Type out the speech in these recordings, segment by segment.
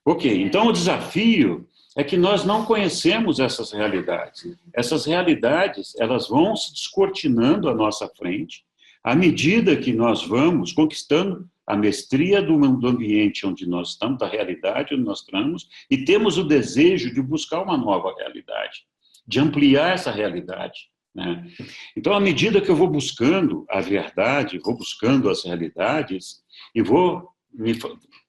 Ok, então o desafio é que nós não conhecemos essas realidades. Essas realidades, elas vão se descortinando à nossa frente, à medida que nós vamos conquistando a mestria do ambiente onde nós estamos, da realidade onde nós estamos, e temos o desejo de buscar uma nova realidade, de ampliar essa realidade, né? Então, à medida que eu vou buscando a verdade, vou buscando as realidades, e vou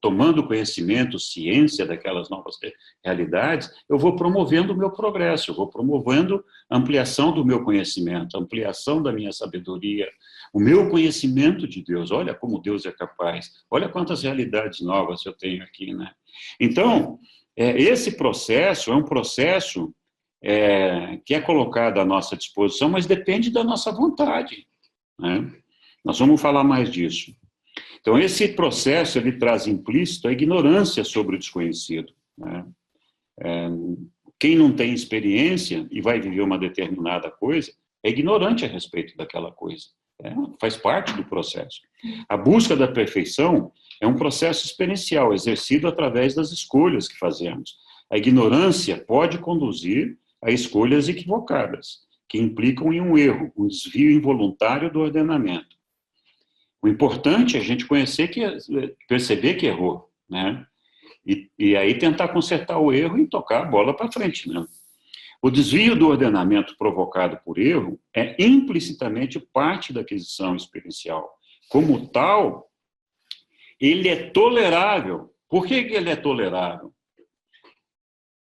tomando conhecimento, ciência daquelas novas realidades, eu vou promovendo o meu progresso, eu vou promovendo a ampliação do meu conhecimento, a ampliação da minha sabedoria, o meu conhecimento de Deus. Olha como Deus é capaz, olha quantas realidades novas eu tenho aqui, né? Então, esse processo é um processo que é colocado à nossa disposição, mas depende da nossa vontade, né? Nós vamos falar mais disso. Então, esse processo, ele traz implícito a ignorância sobre o desconhecido, né? Quem não tem experiência e vai viver uma determinada coisa, é ignorante a respeito daquela coisa. Faz parte do processo. A busca da perfeição é um processo experiencial, exercido através das escolhas que fazemos. A ignorância pode conduzir a escolhas equivocadas, que implicam em um erro, um desvio involuntário do ordenamento. O importante é a gente perceber que errou, né? E aí tentar consertar o erro e tocar a bola para frente, né? O desvio do ordenamento provocado por erro é implicitamente parte da aquisição experiencial. Como tal, ele é tolerável. Por que ele é tolerável?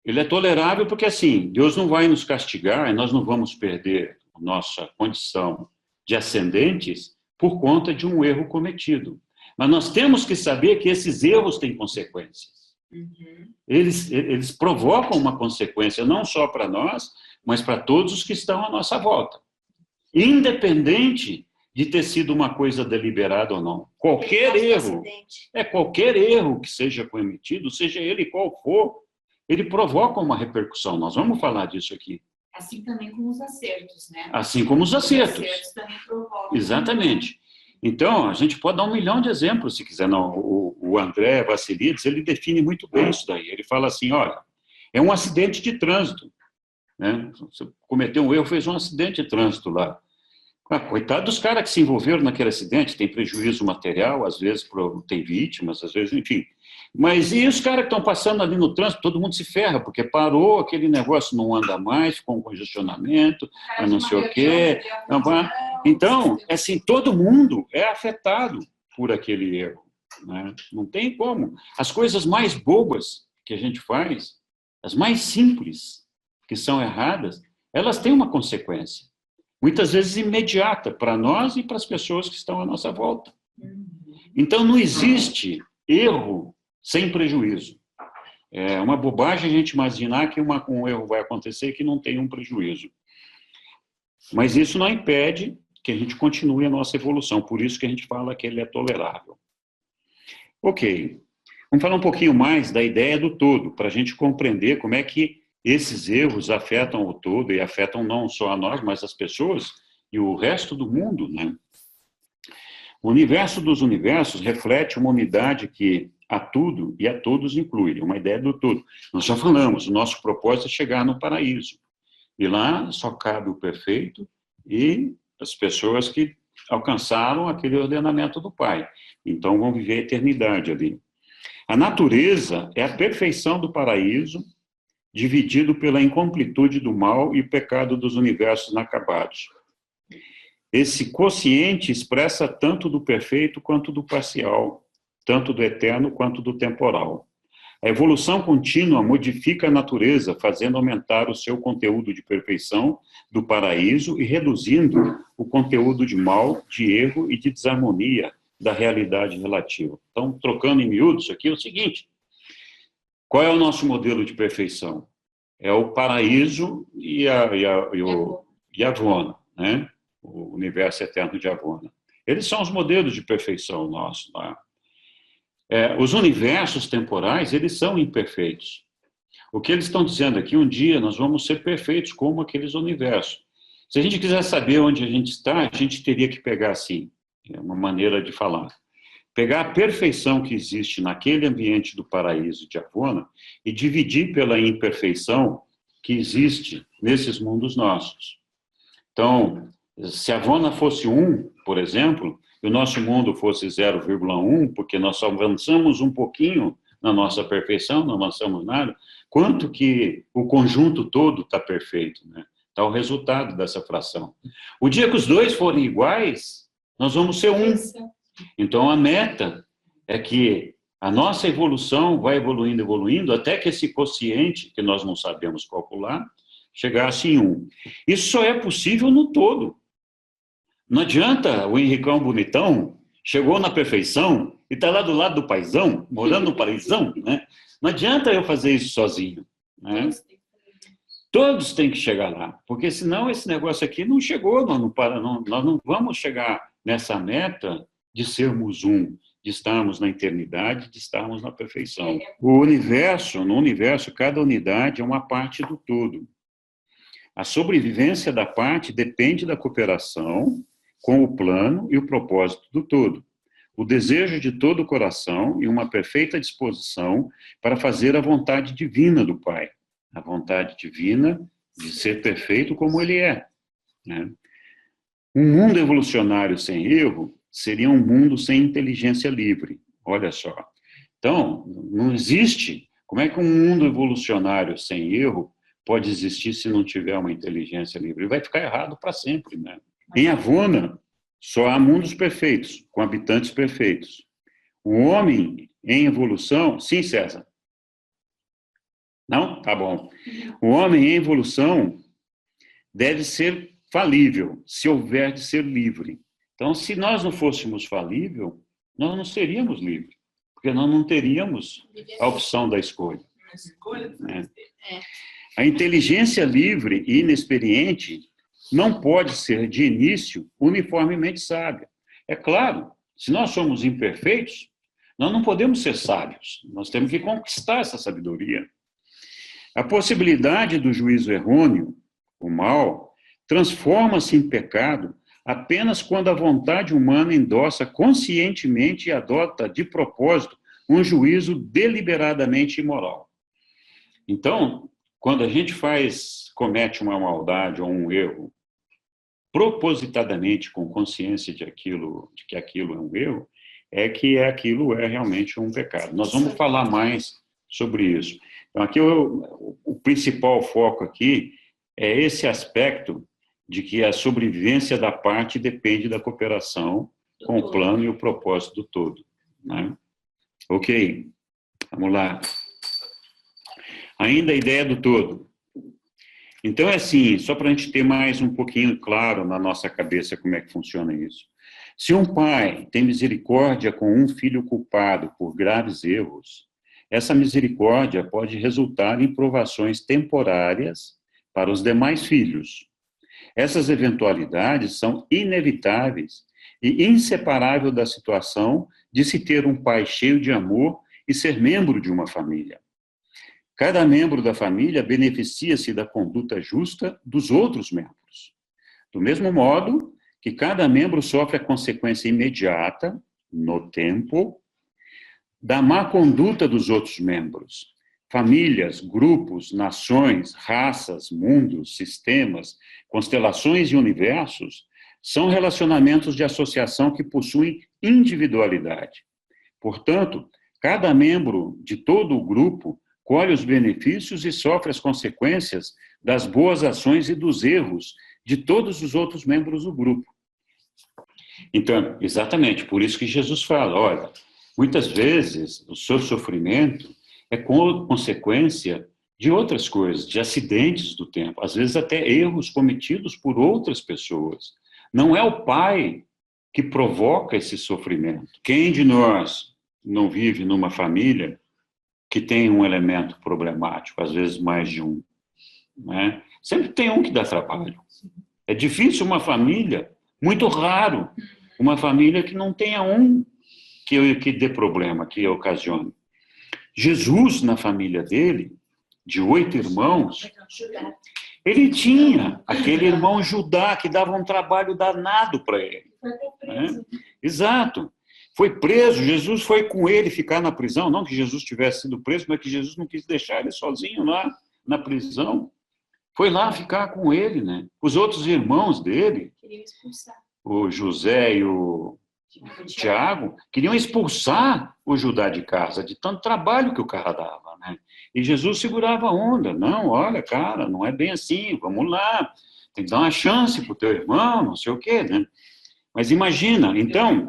Ele é tolerável porque, assim, Deus não vai nos castigar e nós não vamos perder nossa condição de ascendentes por conta de um erro cometido. Mas nós temos que saber que esses erros têm consequências. Eles provocam uma consequência não só para nós, mas para todos os que estão à nossa volta. Independente de ter sido uma coisa deliberada ou não. Qualquer erro que seja cometido, seja ele qual for, ele provoca uma repercussão. Nós vamos falar disso aqui. Assim também como os acertos, né? Assim como os acertos. Os acertos também provocam. Exatamente. Então, a gente pode dar 1 milhão de exemplos, se quiser. Não, o André Vassilides, ele define muito bem isso daí. Ele fala assim, olha, é um acidente de trânsito, né? Você cometeu um erro, fez um acidente de trânsito lá. Coitado dos caras que se envolveram naquele acidente, tem prejuízo material, às vezes tem vítimas, às vezes, enfim. Mas e os caras que estão passando ali no trânsito, todo mundo se ferra, porque parou, aquele negócio não anda mais, ficou um congestionamento, não sei o quê. Então, assim, todo mundo é afetado por aquele erro, né? Não tem como. As coisas mais bobas que a gente faz, as mais simples, que são erradas, elas têm uma consequência. Muitas vezes imediata para nós e para as pessoas que estão à nossa volta. Então, não existe erro sem prejuízo. É uma bobagem a gente imaginar que um erro vai acontecer e que não tem um prejuízo. Mas isso não impede que a gente continue a nossa evolução. Por isso que a gente fala que ele é tolerável. Ok. Vamos falar um pouquinho mais da ideia do todo, para a gente compreender como é que esses erros afetam o todo e afetam não só a nós, mas as pessoas e o resto do mundo, né? O universo dos universos reflete uma unidade que a tudo e a todos inclui, uma ideia do todo. Nós já falamos, o nosso propósito é chegar no paraíso. E lá só cabe o perfeito e as pessoas que alcançaram aquele ordenamento do Pai. Então vão viver a eternidade ali. A natureza é a perfeição do paraíso, dividido pela incompletude do mal e o pecado dos universos inacabados. Esse quociente expressa tanto do perfeito quanto do parcial, tanto do eterno quanto do temporal. A evolução contínua modifica a natureza, fazendo aumentar o seu conteúdo de perfeição do paraíso e reduzindo o conteúdo de mal, de erro e de desarmonia da realidade relativa. Então, trocando em miúdos aqui, é o seguinte: qual é o nosso modelo de perfeição? É o paraíso e Avona, né? O universo eterno de Avona. Eles são os modelos de perfeição nossos. Tá? Os universos temporais, eles são imperfeitos. O que eles estão dizendo aqui, um dia nós vamos ser perfeitos como aqueles universos. Se a gente quiser saber onde a gente está, a gente teria que pegar assim, uma maneira de falar. pegar a perfeição que existe naquele ambiente do paraíso de Avona e dividir pela imperfeição que existe nesses mundos nossos. Então, se Avona fosse 1, por exemplo, e o nosso mundo fosse 0,1, porque nós só avançamos um pouquinho na nossa perfeição, não avançamos nada, quanto que o conjunto todo está perfeito, né? Está o resultado dessa fração. O dia que os dois forem iguais, nós vamos ser 1. Então, a meta é que a nossa evolução vai evoluindo, evoluindo, até que esse quociente, que nós não sabemos calcular, chegasse em 1. Isso só é possível no todo. Não adianta o Henricão bonitão, chegou na perfeição e está lá do lado do paizão, morando no paraísão, né? Não adianta eu fazer isso sozinho, né? Todos têm que chegar lá, porque senão esse negócio aqui não chegou, nós não vamos chegar nessa meta de sermos 1, de estarmos na eternidade, de estarmos na perfeição. No universo, cada unidade é uma parte do todo. A sobrevivência da parte depende da cooperação com o plano e o propósito do todo. O desejo de todo o coração e uma perfeita disposição para fazer a vontade divina do Pai. A vontade divina de ser perfeito como ele é, né? Um mundo evolucionário sem erro seria um mundo sem inteligência livre. Olha só. Então, não existe. Como é que um mundo evolucionário sem erro pode existir se não tiver uma inteligência livre? Vai ficar errado para sempre, né? Em Avona, só há mundos perfeitos, com habitantes perfeitos. O homem em evolução... Sim, César? Não? Tá bom. O homem em evolução deve ser falível, se houver de ser livre. Então, se nós não fôssemos falível, nós não seríamos livres, porque nós não teríamos a opção da escolha. Né? A inteligência livre e inexperiente não pode ser, de início, uniformemente sábia. É claro, se nós somos imperfeitos, nós não podemos ser sábios, nós temos que conquistar essa sabedoria. A possibilidade do juízo errôneo, o mal, transforma-se em pecado apenas quando a vontade humana endossa conscientemente e adota de propósito um juízo deliberadamente imoral. Então, quando a gente comete uma maldade ou um erro, propositadamente com consciência de que aquilo é um erro, que aquilo é realmente um pecado. Nós vamos falar mais sobre isso. Então, aqui o principal foco aqui é esse aspecto de que a sobrevivência da parte depende da cooperação com o plano e o propósito do todo, né? Ok, vamos lá. Ainda a ideia do todo. Então, é assim, só para a gente ter mais um pouquinho claro na nossa cabeça como é que funciona isso. Se um pai tem misericórdia com um filho culpado por graves erros, essa misericórdia pode resultar em provações temporárias para os demais filhos. Essas eventualidades são inevitáveis e inseparáveis da situação de se ter um pai cheio de amor e ser membro de uma família. Cada membro da família beneficia-se da conduta justa dos outros membros. Do mesmo modo que cada membro sofre a consequência imediata, no tempo, da má conduta dos outros membros. Famílias, grupos, nações, raças, mundos, sistemas, constelações e universos são relacionamentos de associação que possuem individualidade. Portanto, cada membro de todo o grupo colhe os benefícios e sofre as consequências das boas ações e dos erros de todos os outros membros do grupo. Então, exatamente, por isso que Jesus fala, olha, muitas vezes o seu sofrimento é consequência de outras coisas, de acidentes do tempo, às vezes até erros cometidos por outras pessoas. Não é o pai que provoca esse sofrimento. Quem de nós não vive numa família que tem um elemento problemático, às vezes mais de um, né? Sempre tem um que dá trabalho. É difícil uma família, muito raro, uma família que não tenha um que dê problema, que ocasione. Jesus, na família dele, de 8 irmãos, ele tinha aquele irmão Judá que dava um trabalho danado para ele. Né? Exato. Foi preso, Jesus foi com ele ficar na prisão, não que Jesus tivesse sido preso, mas que Jesus não quis deixar ele sozinho lá na prisão. Foi lá ficar com ele, né? Os outros irmãos dele, Queria expulsar. o José e o Tiago, queriam expulsar o Judá de casa, de tanto trabalho que o cara dava, né? E Jesus segurava a onda. Não, olha, cara, não é bem assim, vamos lá, tem que dar uma chance para o teu irmão, não sei o quê, né? Mas imagina, então,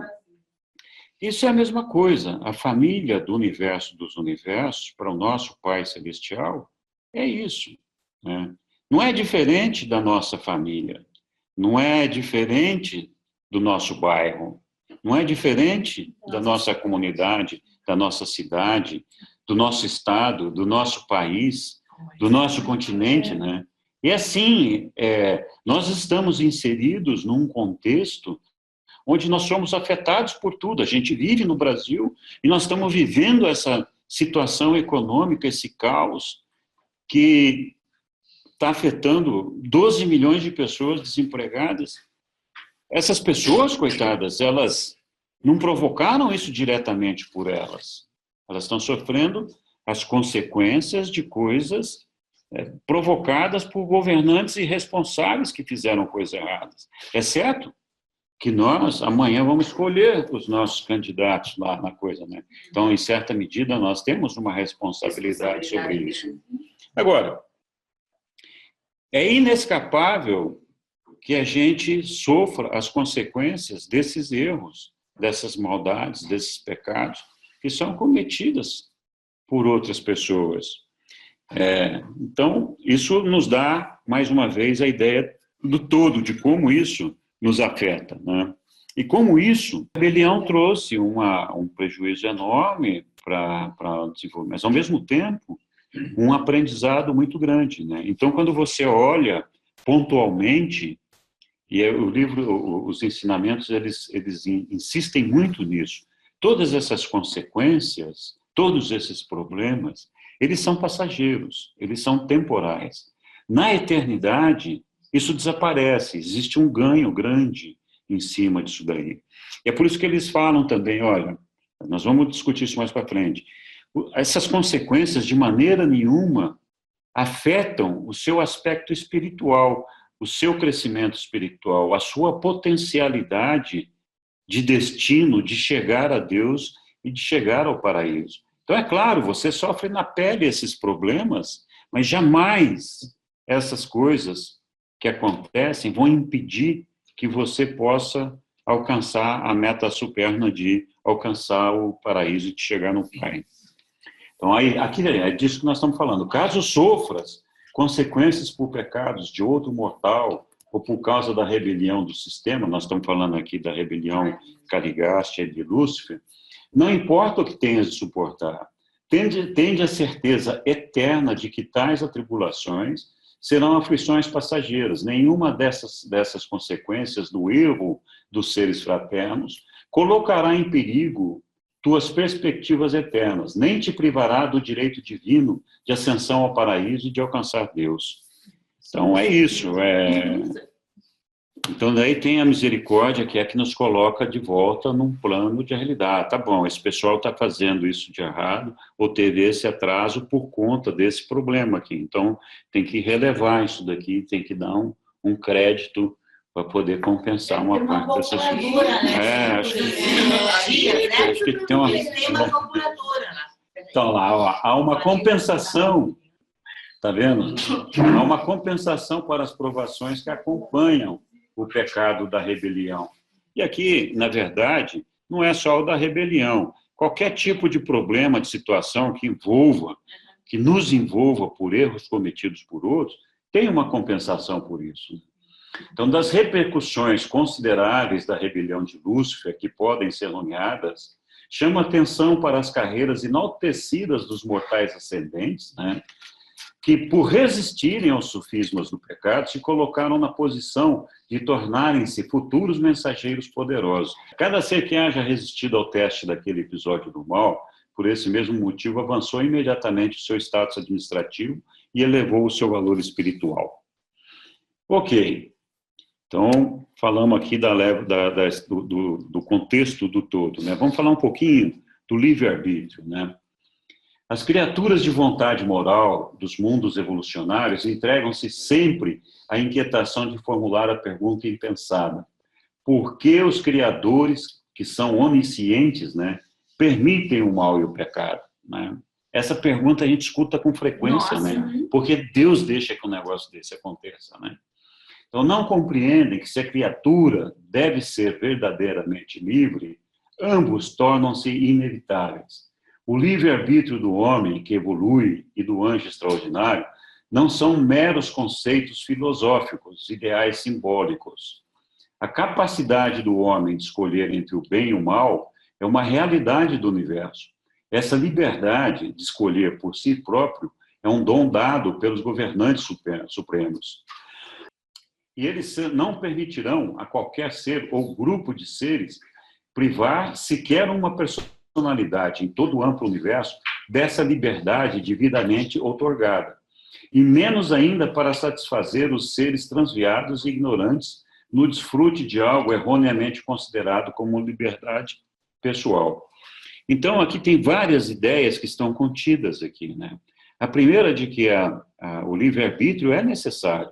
isso é a mesma coisa. A família do universo dos universos, para o nosso Pai Celestial, é isso, né? Não é diferente da nossa família, não é diferente do nosso bairro, não é diferente da nossa comunidade, da nossa cidade, do nosso estado, do nosso país, do nosso continente, né? E assim, nós estamos inseridos num contexto onde nós somos afetados por tudo. A gente vive no Brasil e nós estamos vivendo essa situação econômica, esse caos que está afetando 12 milhões de pessoas desempregadas. Essas pessoas, coitadas, elas não provocaram isso diretamente por elas. Elas estão sofrendo as consequências de coisas provocadas por governantes irresponsáveis que fizeram coisas erradas. É certo que nós, amanhã, vamos escolher os nossos candidatos lá na coisa, né? Então, em certa medida, nós temos uma responsabilidade sobre isso. Agora, é inescapável que a gente sofra as consequências desses erros, dessas maldades, desses pecados que são cometidas por outras pessoas. Então, isso nos dá, mais uma vez, a ideia do todo, de como isso nos afeta, né? E como isso, a rebelião trouxe um prejuízo enorme para o desenvolvimento, mas, ao mesmo tempo, um aprendizado muito grande, né? Então, quando você olha pontualmente, e o livro, os ensinamentos, eles insistem muito nisso, todas essas consequências, todos esses problemas, eles são passageiros, eles são temporais. Na eternidade, isso desaparece, existe um ganho grande em cima disso daí. E é por isso que eles falam também, olha, nós vamos discutir isso mais para frente, essas consequências, de maneira nenhuma, afetam o seu aspecto espiritual, o seu crescimento espiritual, a sua potencialidade de destino, de chegar a Deus e de chegar ao paraíso. Então, é claro, você sofre na pele esses problemas, mas jamais essas coisas que acontecem vão impedir que você possa alcançar a meta superna de alcançar o paraíso e de chegar no Pai. Então, aqui é disso que nós estamos falando. Caso sofras consequências por pecados de outro mortal ou por causa da rebelião do sistema, nós estamos falando aqui da rebelião Caligástia de Lúcifer, não importa o que tenhas de suportar, tende a certeza eterna de que tais atribulações serão aflições passageiras. Nenhuma dessas consequências do erro dos seres fraternos colocará em perigo tuas perspectivas eternas, nem te privará do direito divino de ascensão ao paraíso e de alcançar Deus. Então, é isso. Então, daí tem a misericórdia, que é que nos coloca de volta num plano de realidade. Tá bom, esse pessoal está fazendo isso de errado, ou teve esse atraso por conta desse problema aqui. Então, tem que relevar isso daqui, tem que dar um crédito para poder compensar uma parte dessas coisas. Acho que tem uma... Então, lá, há uma compensação, tá vendo? Há uma compensação para as provações que acompanham o pecado da rebelião. E aqui, na verdade, não é só o da rebelião. Qualquer tipo de problema, de situação que nos envolva por erros cometidos por outros, tem uma compensação por isso. Então, das repercussões consideráveis da rebelião de Lúcifer, que podem ser nomeadas, chama atenção para as carreiras enaltecidas dos mortais ascendentes, né, que, por resistirem aos sofismas do pecado, se colocaram na posição de tornarem-se futuros mensageiros poderosos. Cada ser que haja resistido ao teste daquele episódio do mal, por esse mesmo motivo, avançou imediatamente o seu status administrativo e elevou o seu valor espiritual. Ok. Então, falamos aqui do contexto do todo, né? Vamos falar um pouquinho do livre-arbítrio, né? As criaturas de vontade moral dos mundos evolucionários entregam-se sempre à inquietação de formular a pergunta impensada: por que os criadores, que são oniscientes, né, permitem o mal e o pecado, né? Essa pergunta a gente escuta com frequência, Nossa, né? Porque Deus deixa que um negócio desse aconteça, né? Então, não compreendem que se a criatura deve ser verdadeiramente livre, ambos tornam-se inevitáveis. O livre-arbítrio do homem que evolui e do anjo extraordinário não são meros conceitos filosóficos, ideais simbólicos. A capacidade do homem de escolher entre o bem e o mal é uma realidade do universo. Essa liberdade de escolher por si próprio é um dom dado pelos governantes supremos. E eles não permitirão a qualquer ser ou grupo de seres privar sequer uma personalidade em todo o amplo universo dessa liberdade devidamente outorgada. E menos ainda para satisfazer os seres transviados e ignorantes no desfrute de algo erroneamente considerado como liberdade pessoal. Então, aqui tem várias ideias que estão contidas aqui, né? A primeira de que o livre-arbítrio é necessário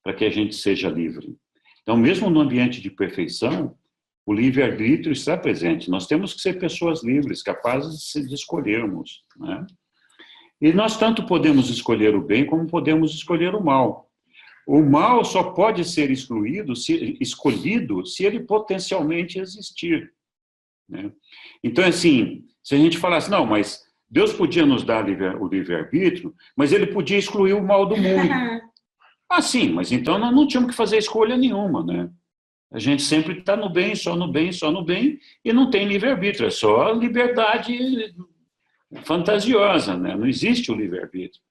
para que a gente seja livre. Então, mesmo no ambiente de perfeição, o livre-arbítrio está presente. Nós temos que ser pessoas livres, capazes de escolhermos, né? E nós tanto podemos escolher o bem, como podemos escolher o mal. O mal só pode ser escolhido se ele potencialmente existir, né? Então, assim, se a gente falasse, não, mas Deus podia nos dar o livre-arbítrio, mas ele podia excluir o mal do mundo. Ah, sim, mas então nós não tínhamos que fazer escolha nenhuma, né? A gente sempre está no bem, só no bem, só no bem, e não tem livre-arbítrio, é só liberdade fantasiosa, né? Não existe o livre-arbítrio.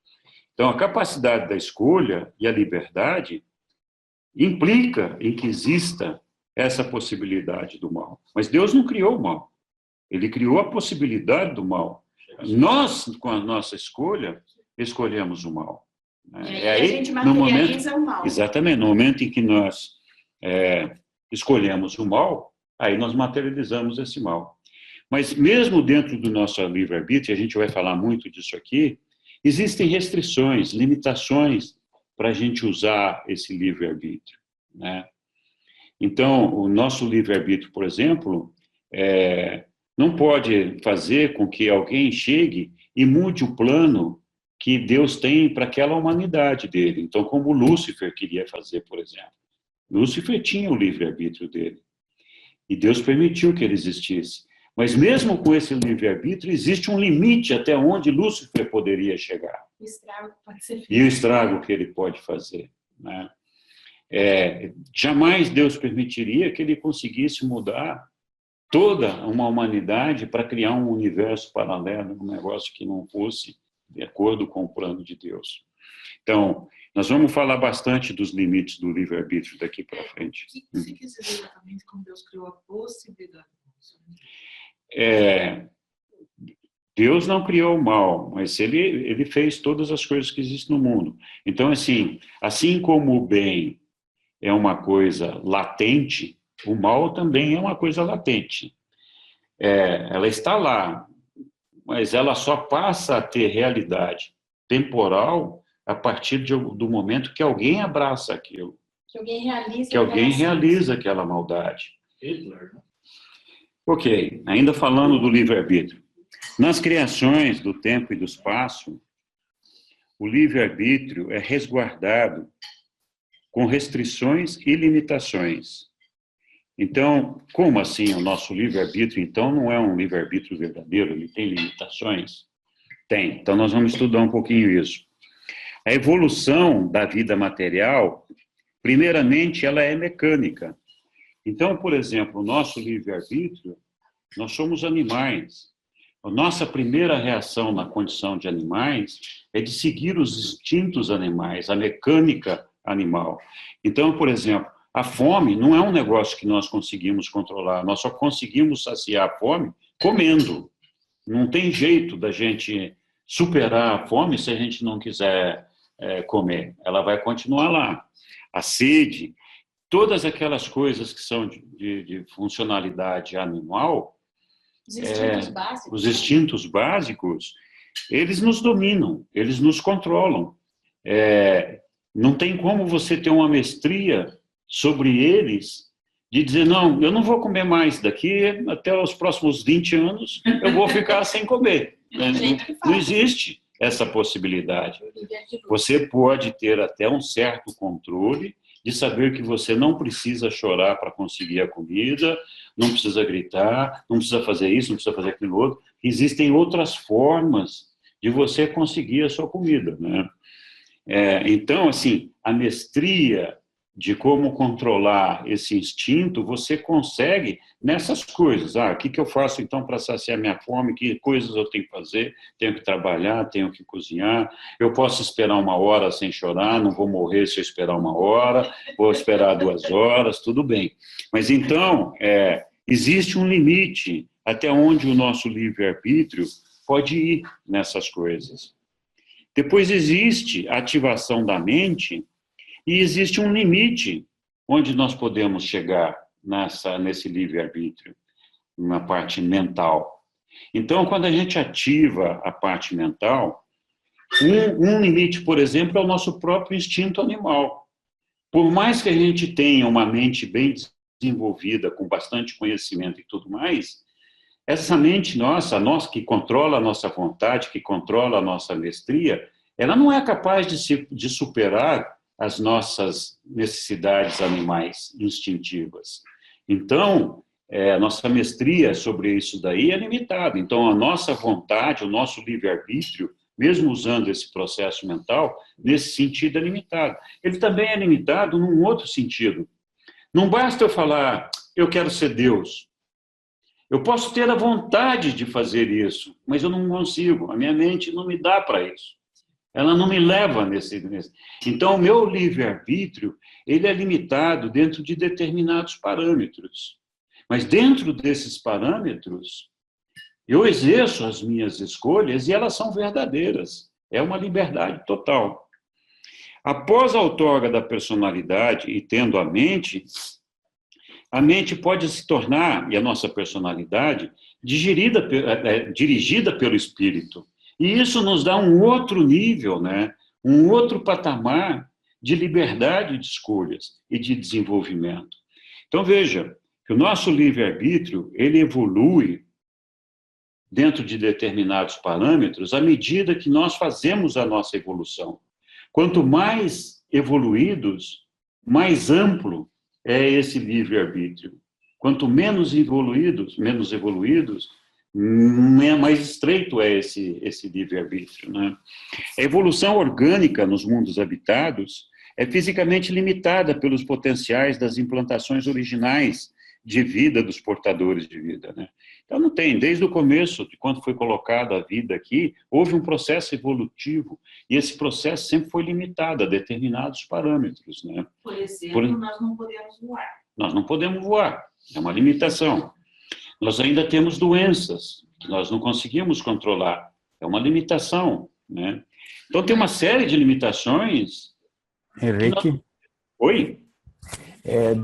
Então, a capacidade da escolha e a liberdade implica em que exista essa possibilidade do mal. Mas Deus não criou o mal. Ele criou a possibilidade do mal. Nós, com a nossa escolha, escolhemos o mal. E aí a gente materializa o mal. Exatamente. No momento em que nós escolhemos o mal, aí nós materializamos esse mal. Mas mesmo dentro do nosso livre-arbítrio, a gente vai falar muito disso aqui, existem restrições, limitações para a gente usar esse livre-arbítrio, né? Então, o nosso livre-arbítrio, por exemplo, não pode fazer com que alguém chegue e mude o plano que Deus tem para aquela humanidade dele. Então, como Lúcifer queria fazer, por exemplo. Lúcifer tinha o livre-arbítrio dele. E Deus permitiu que ele existisse. Mas mesmo com esse livre-arbítrio, existe um limite até onde Lúcifer poderia chegar. O estrago pode ser feito. E o estrago que ele pode fazer, né? Jamais Deus permitiria que ele conseguisse mudar toda uma humanidade para criar um universo paralelo, um negócio que não fosse de acordo com o plano de Deus. Então, nós vamos falar bastante dos limites do livre-arbítrio daqui para frente. O que você quer dizer exatamente como Deus criou a possibilidade? Deus não criou o mal, mas ele fez todas as coisas que existem no mundo. Então, assim como o bem é uma coisa latente, o mal também é uma coisa latente. Ela está lá, mas ela só passa a ter realidade temporal a partir do momento que alguém abraça aquilo. Que alguém realiza. Que alguém realiza aquela maldade. Ok, ainda falando do livre-arbítrio. Nas criações do tempo e do espaço, o livre-arbítrio é resguardado com restrições e limitações. Então, como assim o nosso livre-arbítrio, então, não é um livre-arbítrio verdadeiro? Ele tem limitações? Tem. Então, nós vamos estudar um pouquinho isso. A evolução da vida material, primeiramente, ela é mecânica. Então, por exemplo, o nosso livre-arbítrio, nós somos animais. A nossa primeira reação na condição de animais é de seguir os instintos animais, a mecânica animal. Então, por exemplo, a fome não é um negócio que nós conseguimos controlar, nós só conseguimos saciar a fome comendo. Não tem jeito da gente superar a fome se a gente não quiser comer. Ela vai continuar lá. A sede, todas aquelas coisas que são de funcionalidade animal, os instintos básicos, eles nos dominam, eles nos controlam. Não tem como você ter uma mestria sobre eles, de dizer, não, eu não vou comer mais, daqui até os próximos 20 anos eu vou ficar sem comer. Não existe essa possibilidade. Você pode ter até um certo controle de saber que você não precisa chorar para conseguir a comida, não precisa gritar, não precisa fazer isso, não precisa fazer aquilo outro. Existem outras formas de você conseguir a sua comida, né? Então, assim, a mestria de como controlar esse instinto, você consegue nessas coisas. O que eu faço, então, para saciar minha fome? Que coisas eu tenho que fazer? Tenho que trabalhar, tenho que cozinhar. Eu posso esperar 1 hora sem chorar, não vou morrer se eu esperar 1 hora, vou esperar 2 horas, tudo bem. Mas, então, existe um limite até onde o nosso livre-arbítrio pode ir nessas coisas. Depois existe a ativação da mente e existe um limite onde nós podemos chegar nesse livre-arbítrio, na parte mental. Então, quando a gente ativa a parte mental, um limite, por exemplo, é o nosso próprio instinto animal. Por mais que a gente tenha uma mente bem desenvolvida, com bastante conhecimento e tudo mais, essa mente nossa que controla a nossa vontade, que controla a nossa mestria, ela não é capaz de superar as nossas necessidades animais instintivas. Então, a nossa mestria sobre isso daí é limitada. Então, a nossa vontade, o nosso livre-arbítrio, mesmo usando esse processo mental, nesse sentido é limitado. Ele também é limitado num outro sentido. Não basta eu falar, eu quero ser Deus. Eu posso ter a vontade de fazer isso, mas eu não consigo. A minha mente não me dá para isso. Ela não me leva nesse... Então, o meu livre-arbítrio, ele é limitado dentro de determinados parâmetros. Mas dentro desses parâmetros, eu exerço as minhas escolhas e elas são verdadeiras. É uma liberdade total. Após a outorga da personalidade e tendo a mente pode se tornar, e a nossa personalidade, dirigida pelo espírito. E isso nos dá um outro nível, né? Um outro patamar de liberdade de escolhas e de desenvolvimento. Então, veja, que o nosso livre-arbítrio, ele evolui dentro de determinados parâmetros à medida que nós fazemos a nossa evolução. Quanto mais evoluídos, mais amplo é esse livre-arbítrio. Quanto menos evoluídos, mais estreito é esse livre-arbítrio, né? A evolução orgânica nos mundos habitados é fisicamente limitada pelos potenciais das implantações originais de vida dos portadores de vida, né? Então, não tem, desde o começo, de quando foi colocada a vida aqui, houve um processo evolutivo, e esse processo sempre foi limitado a determinados parâmetros, né? Por exemplo, nós não podemos voar. Nós não podemos voar, é uma limitação. Nós ainda temos doenças que nós não conseguimos controlar, é uma limitação, né? Então, tem uma série de limitações... Henrique? Oi?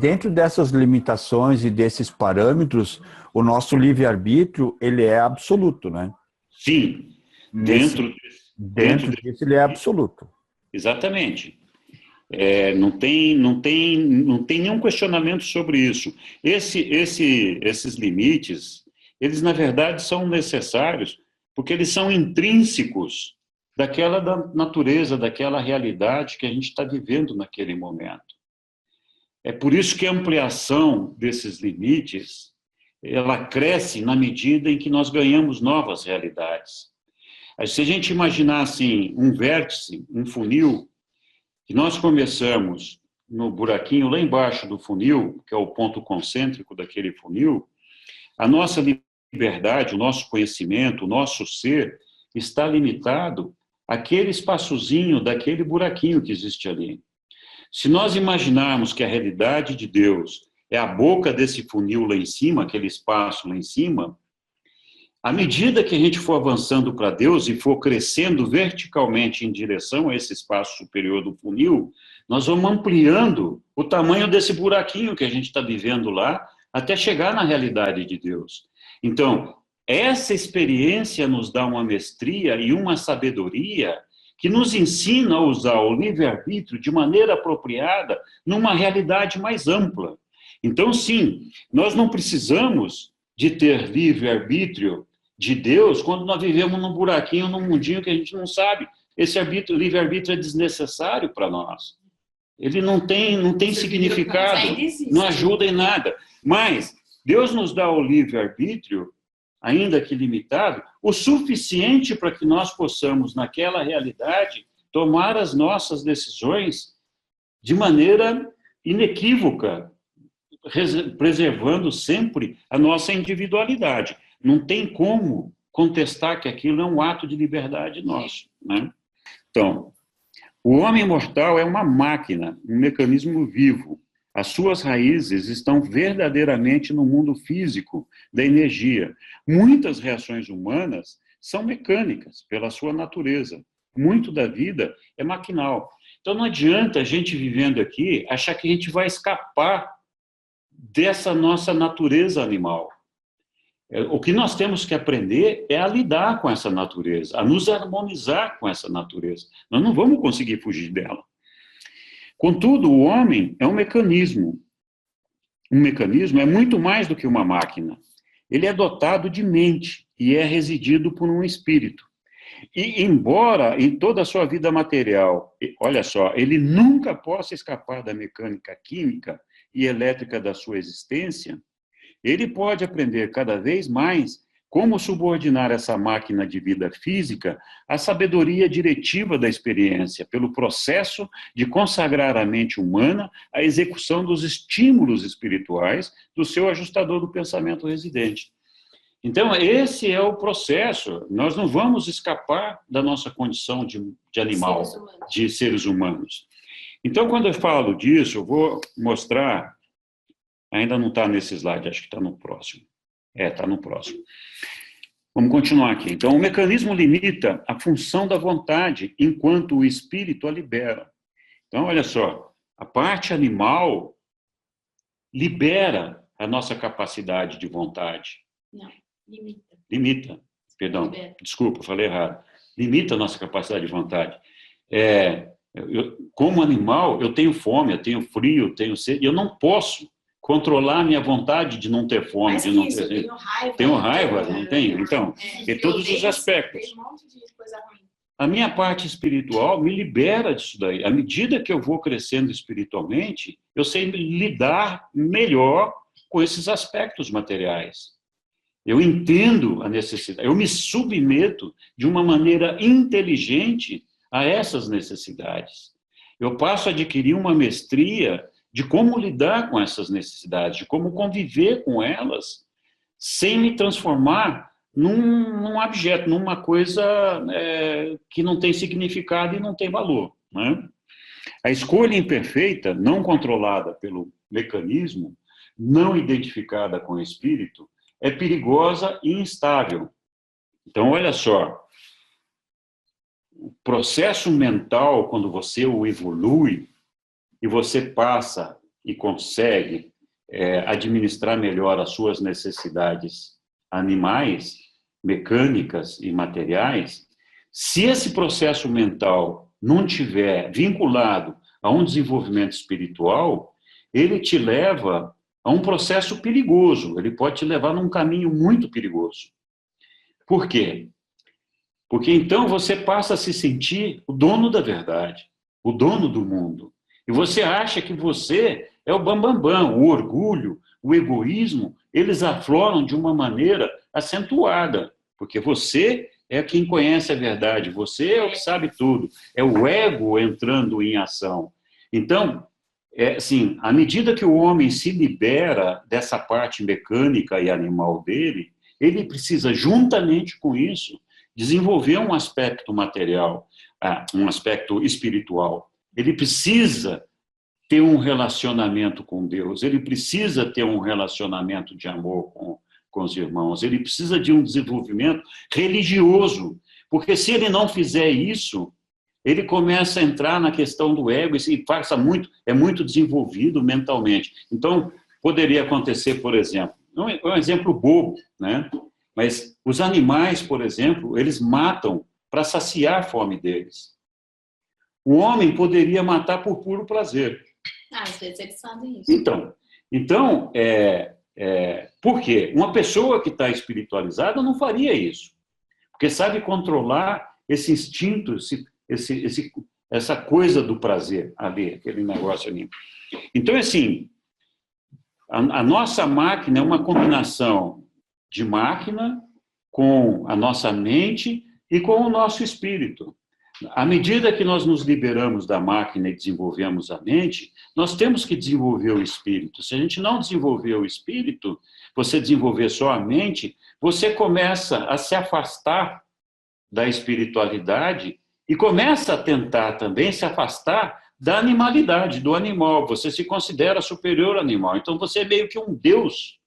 Dentro dessas limitações e desses parâmetros, o nosso livre-arbítrio, ele é absoluto, né? Sim. Dentro disso, ele é absoluto. Exatamente. Não tem nenhum questionamento sobre isso. Esses limites, eles, na verdade, são necessários porque eles são intrínsecos daquela natureza, daquela realidade que a gente está vivendo naquele momento. É por isso que a ampliação desses limites, ela cresce na medida em que nós ganhamos novas realidades. Se a gente imaginar assim, um vértice, um funil, que nós começamos no buraquinho lá embaixo do funil, que é o ponto concêntrico daquele funil, a nossa liberdade, o nosso conhecimento, o nosso ser está limitado àquele espaçozinho daquele buraquinho que existe ali. Se nós imaginarmos que a realidade de Deus é a boca desse funil lá em cima, aquele espaço lá em cima, À medida que a gente for avançando para Deus e for crescendo verticalmente em direção a esse espaço superior do funil, nós vamos ampliando o tamanho desse buraquinho que a gente está vivendo lá, até chegar na realidade de Deus. Então, essa experiência nos dá uma mestria e uma sabedoria que nos ensina a usar o livre-arbítrio de maneira apropriada numa realidade mais ampla. Então, sim, nós não precisamos de ter livre-arbítrio de Deus quando nós vivemos num buraquinho, num mundinho que a gente não sabe. Esse livre-arbítrio é desnecessário para nós. Ele não tem significado, não ajuda em nada. Mas Deus nos dá o livre-arbítrio, ainda que limitado, o suficiente para que nós possamos, naquela realidade, tomar as nossas decisões de maneira inequívoca, preservando sempre a nossa individualidade. Não tem como contestar que aquilo é um ato de liberdade nosso, né? Então, o homem mortal é uma máquina, um mecanismo vivo. As suas raízes estão verdadeiramente no mundo físico da energia. Muitas reações humanas são mecânicas, pela sua natureza. Muito da vida é maquinal. Então, não adianta a gente vivendo aqui achar que a gente vai escapar dessa nossa natureza animal. O que nós temos que aprender é a lidar com essa natureza, a nos harmonizar com essa natureza. Nós não vamos conseguir fugir dela. Contudo, o homem é um mecanismo. Um mecanismo é muito mais do que uma máquina. Ele é dotado de mente e é residido por um espírito. E, embora em toda a sua vida material, olha só, ele nunca possa escapar da mecânica química e elétrica da sua existência, ele pode aprender cada vez mais como subordinar essa máquina de vida física à sabedoria diretiva da experiência, pelo processo de consagrar a mente humana à execução dos estímulos espirituais do seu ajustador do pensamento residente. Então, esse é o processo. Nós não vamos escapar da nossa condição de animal, de seres humanos. Então, quando eu falo disso, eu vou mostrar. Ainda não está nesse slide, acho que está no próximo. Está no próximo. Vamos continuar aqui. Então, o mecanismo limita a função da vontade, enquanto o espírito a libera. Então, olha só, a parte animal libera a nossa capacidade de vontade. Não, limita. Limita, perdão, libera. Desculpa, falei errado. Limita a nossa capacidade de vontade. Como animal, eu tenho fome, eu tenho frio, eu tenho sede, eu não posso controlar a minha vontade de não ter fome, de não ter sede. Tenho raiva, não tenho? Então, em todos os aspectos. Tem um monte de coisa ruim. A minha parte espiritual me libera disso daí. À medida que eu vou crescendo espiritualmente, eu sei lidar melhor com esses aspectos materiais. Eu entendo a necessidade, eu me submeto de uma maneira inteligente a essas necessidades. Eu passo a adquirir uma mestria de como lidar com essas necessidades, de como conviver com elas, sem me transformar num objeto, numa coisa que não tem significado e não tem valor, né? A escolha imperfeita, não controlada pelo mecanismo, não identificada com o espírito, é perigosa e instável. Então, olha só, o processo mental, quando você o evolui, e você passa e consegue administrar melhor as suas necessidades animais, mecânicas e materiais, se esse processo mental não tiver vinculado a um desenvolvimento espiritual, ele te leva a um processo perigoso, ele pode te levar num caminho muito perigoso. Por quê? Porque então você passa a se sentir o dono da verdade, o dono do mundo. E você acha que você é o bambambam, o orgulho, o egoísmo, eles afloram de uma maneira acentuada, porque você é quem conhece a verdade, você é o que sabe tudo, é o ego entrando em ação. Então, assim, à medida que o homem se libera dessa parte mecânica e animal dele, ele precisa, juntamente com isso, desenvolver um aspecto material, um aspecto espiritual. Ele precisa ter um relacionamento com Deus, ele precisa ter um relacionamento de amor com os irmãos, ele precisa de um desenvolvimento religioso, porque se ele não fizer isso, ele começa a entrar na questão do ego e é muito desenvolvido mentalmente. Então, poderia acontecer, por exemplo, um exemplo bobo, né? Mas os animais, por exemplo, eles matam para saciar a fome deles. O homem poderia matar por puro prazer. Às vezes eles fazem isso. Então por quê? Uma pessoa que está espiritualizada não faria isso, porque sabe controlar esse instinto, essa coisa do prazer ali, aquele negócio ali. Então, assim, a nossa máquina é uma combinação de máquina com a nossa mente e com o nosso espírito. À medida que nós nos liberamos da máquina e desenvolvemos a mente, nós temos que desenvolver o espírito. Se a gente não desenvolver o espírito, você desenvolver só a mente, você começa a se afastar da espiritualidade e começa a tentar também se afastar da animalidade, do animal. Você se considera superior ao animal. Então, você é meio que um deus,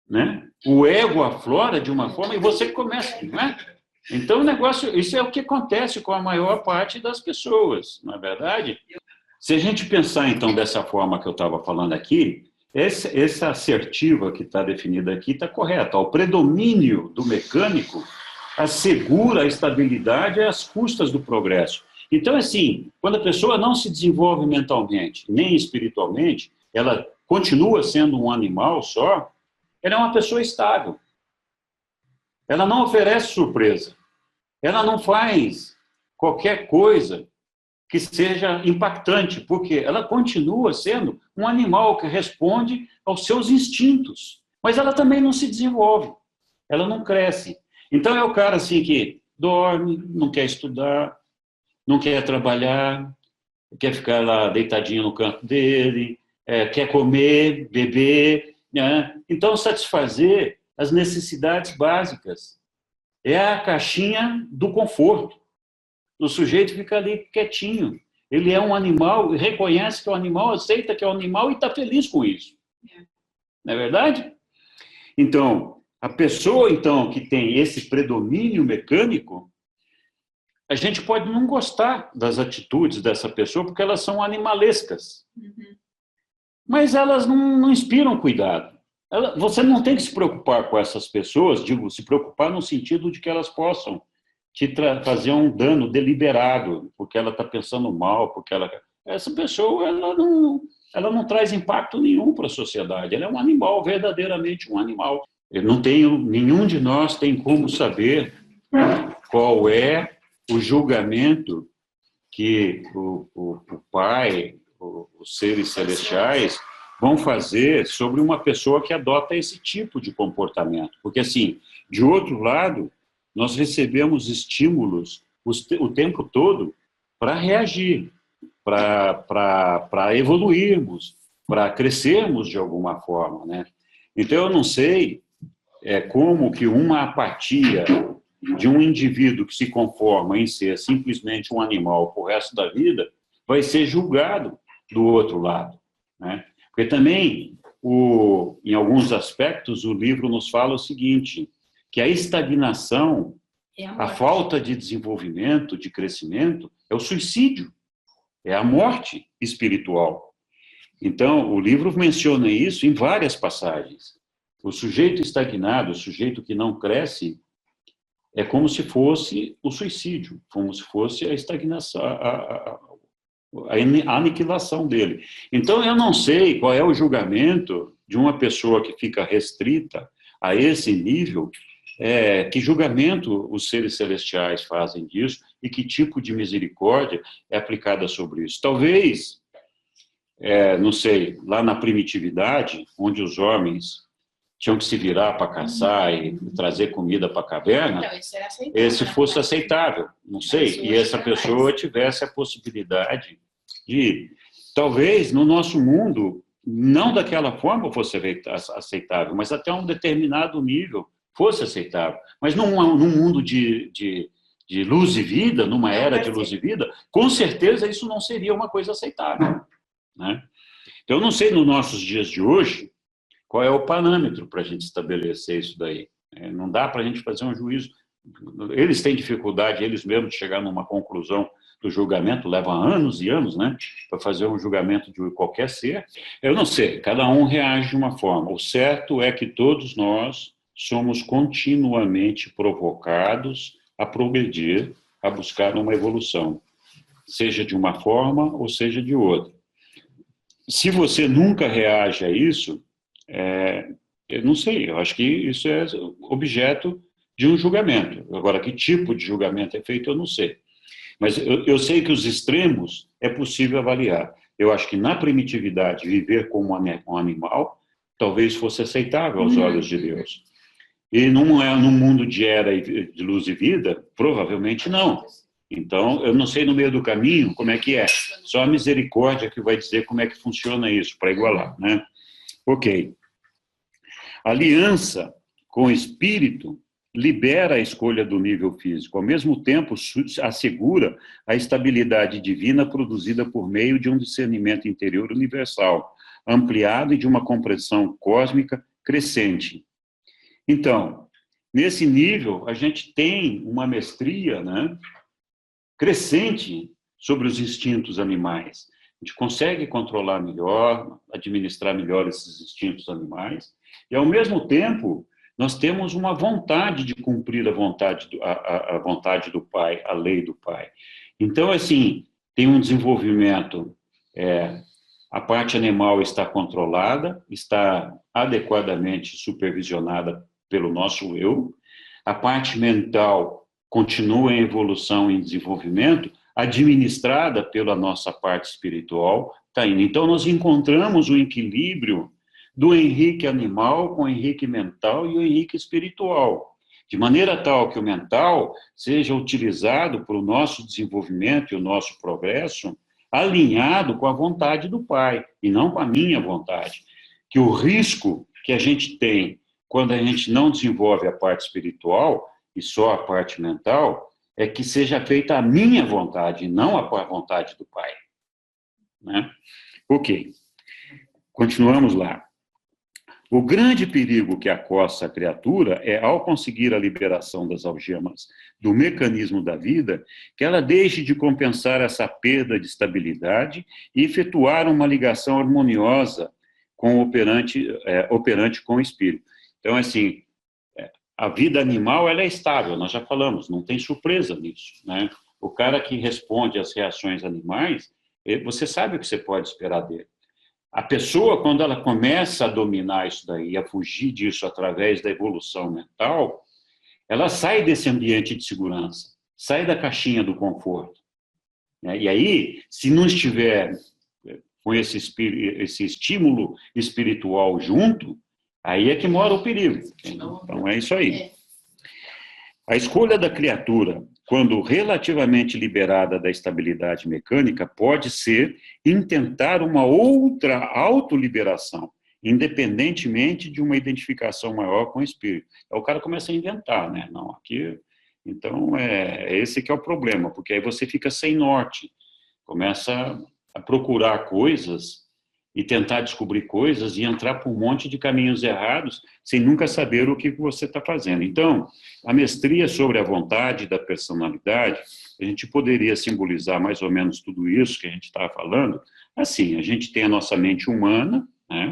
né? O ego aflora de uma forma e você começa, não é? Então, isso é o que acontece com a maior parte das pessoas, não é verdade? Se a gente pensar, então, dessa forma que eu estava falando aqui, essa assertiva que está definida aqui está correta. O predomínio do mecânico assegura a estabilidade às custas do progresso. Então, assim, quando a pessoa não se desenvolve mentalmente, nem espiritualmente, ela continua sendo um animal só, ela é uma pessoa estável. Ela não oferece surpresa. Ela não faz qualquer coisa que seja impactante, porque ela continua sendo um animal que responde aos seus instintos. Mas ela também não se desenvolve. Ela não cresce. Então, é o cara assim que dorme, não quer estudar, não quer trabalhar, quer ficar lá deitadinho no canto dele, quer comer, beber, né? Então, satisfazer as necessidades básicas. É a caixinha do conforto. O sujeito fica ali quietinho. Ele é um animal, reconhece que é um animal, aceita que é um animal e está feliz com isso. Não é verdade? Então, a pessoa então que tem esse predomínio mecânico, a gente pode não gostar das atitudes dessa pessoa porque elas são animalescas. Mas elas não inspiram cuidado. Você não tem que se preocupar com essas pessoas, digo, se preocupar no sentido de que elas possam te fazer um dano deliberado, porque ela está pensando mal, porque essa pessoa ela não traz impacto nenhum para a sociedade. Ela é um animal, verdadeiramente um animal. Nenhum de nós tem como saber qual é o julgamento que o Pai, os seres celestiais vão fazer sobre uma pessoa que adota esse tipo de comportamento. Porque, assim, de outro lado, nós recebemos estímulos o tempo todo para reagir, para evoluirmos, para crescermos de alguma forma, né? Então, eu não sei como que uma apatia de um indivíduo que se conforma em ser simplesmente um animal pro resto da vida vai ser julgado do outro lado, né? Porque também, em alguns aspectos, o livro nos fala o seguinte, que a estagnação, a falta de desenvolvimento, de crescimento, é o suicídio, é a morte espiritual. Então, o livro menciona isso em várias passagens. O sujeito estagnado, o sujeito que não cresce, é como se fosse o suicídio, como se fosse a estagnação, a aniquilação dele. Então, eu não sei qual é o julgamento de uma pessoa que fica restrita a esse nível, que julgamento os seres celestiais fazem disso e que tipo de misericórdia é aplicada sobre isso. Talvez, não sei, lá na primitividade, onde os homens tinham que se virar para caçar e trazer comida para a caverna, Então, esse fosse aceitável, não sei, e essa pessoa tivesse a possibilidade de, talvez no nosso mundo, não daquela forma fosse aceitável, mas até um determinado nível fosse aceitável. Mas num mundo de luz e vida, numa era de luz e vida, com certeza isso não seria uma coisa aceitável, né? Então, eu não sei, nos nossos dias de hoje, Qual é o parâmetro para a gente estabelecer isso daí? Não dá para a gente fazer um juízo. Eles têm dificuldade, eles mesmos, de chegar numa conclusão do julgamento, leva anos e anos, né, para fazer um julgamento de qualquer ser. Eu não sei, cada um reage de uma forma. O certo é que todos nós somos continuamente provocados a progredir, a buscar uma evolução, seja de uma forma ou seja de outra. Se você nunca reage a isso, eu não sei, eu acho que isso é objeto de um julgamento. Agora, que tipo de julgamento é feito, eu não sei. Mas eu sei que os extremos é possível avaliar. Eu acho que na primitividade, viver como um animal, talvez fosse aceitável aos olhos de Deus. E num mundo de era de luz e vida, provavelmente não. Então, eu não sei no meio do caminho como é que é. Só a misericórdia que vai dizer como é que funciona isso, para igualar, né? Ok. A aliança com o espírito libera a escolha do nível físico, ao mesmo tempo assegura a estabilidade divina produzida por meio de um discernimento interior universal, ampliado e de uma compreensão cósmica crescente. Então, nesse nível, a gente tem uma mestria, né, crescente sobre os instintos animais. A gente consegue controlar melhor, administrar melhor esses instintos animais, e, ao mesmo tempo, nós temos uma vontade de cumprir a vontade do Pai, a lei do Pai. Então, assim, tem um desenvolvimento, a parte animal está controlada, está adequadamente supervisionada pelo nosso eu, a parte mental continua em evolução, em desenvolvimento, administrada pela nossa parte espiritual, está indo. Então, nós encontramos o equilíbrio do Henrique animal com o Henrique mental e o Henrique espiritual, de maneira tal que o mental seja utilizado para o nosso desenvolvimento e o nosso progresso, alinhado com a vontade do Pai, e não com a minha vontade. Que o risco que a gente tem quando a gente não desenvolve a parte espiritual e só a parte mental, é que seja feita a minha vontade, e não a vontade do Pai. Né? Ok. Continuamos lá. O grande perigo que acossa a criatura é, ao conseguir a liberação das algemas do mecanismo da vida, que ela deixe de compensar essa perda de estabilidade e efetuar uma ligação harmoniosa com o operante com o espírito. Então, assim, a vida animal ela é estável, nós já falamos, não tem surpresa nisso, né? O cara que responde às reações animais, você sabe o que você pode esperar dele. A pessoa, quando ela começa a dominar isso daí, a fugir disso através da evolução mental, ela sai desse ambiente de segurança, sai da caixinha do conforto. E aí, se não estiver com esse estímulo espiritual junto, aí é que mora o perigo. Então, é isso aí. A escolha da criatura, quando relativamente liberada da estabilidade mecânica, pode ser intentar uma outra autoliberação, independentemente de uma identificação maior com o espírito. Aí o cara começa a inventar, né? Não, aqui... Então, esse que é o problema, porque aí você fica sem norte, começa a procurar coisas e tentar descobrir coisas e entrar por um monte de caminhos errados sem nunca saber o que você está fazendo. Então, a mestria sobre a vontade da personalidade, a gente poderia simbolizar mais ou menos tudo isso que a gente estava falando. Assim, a gente tem a nossa mente humana, né?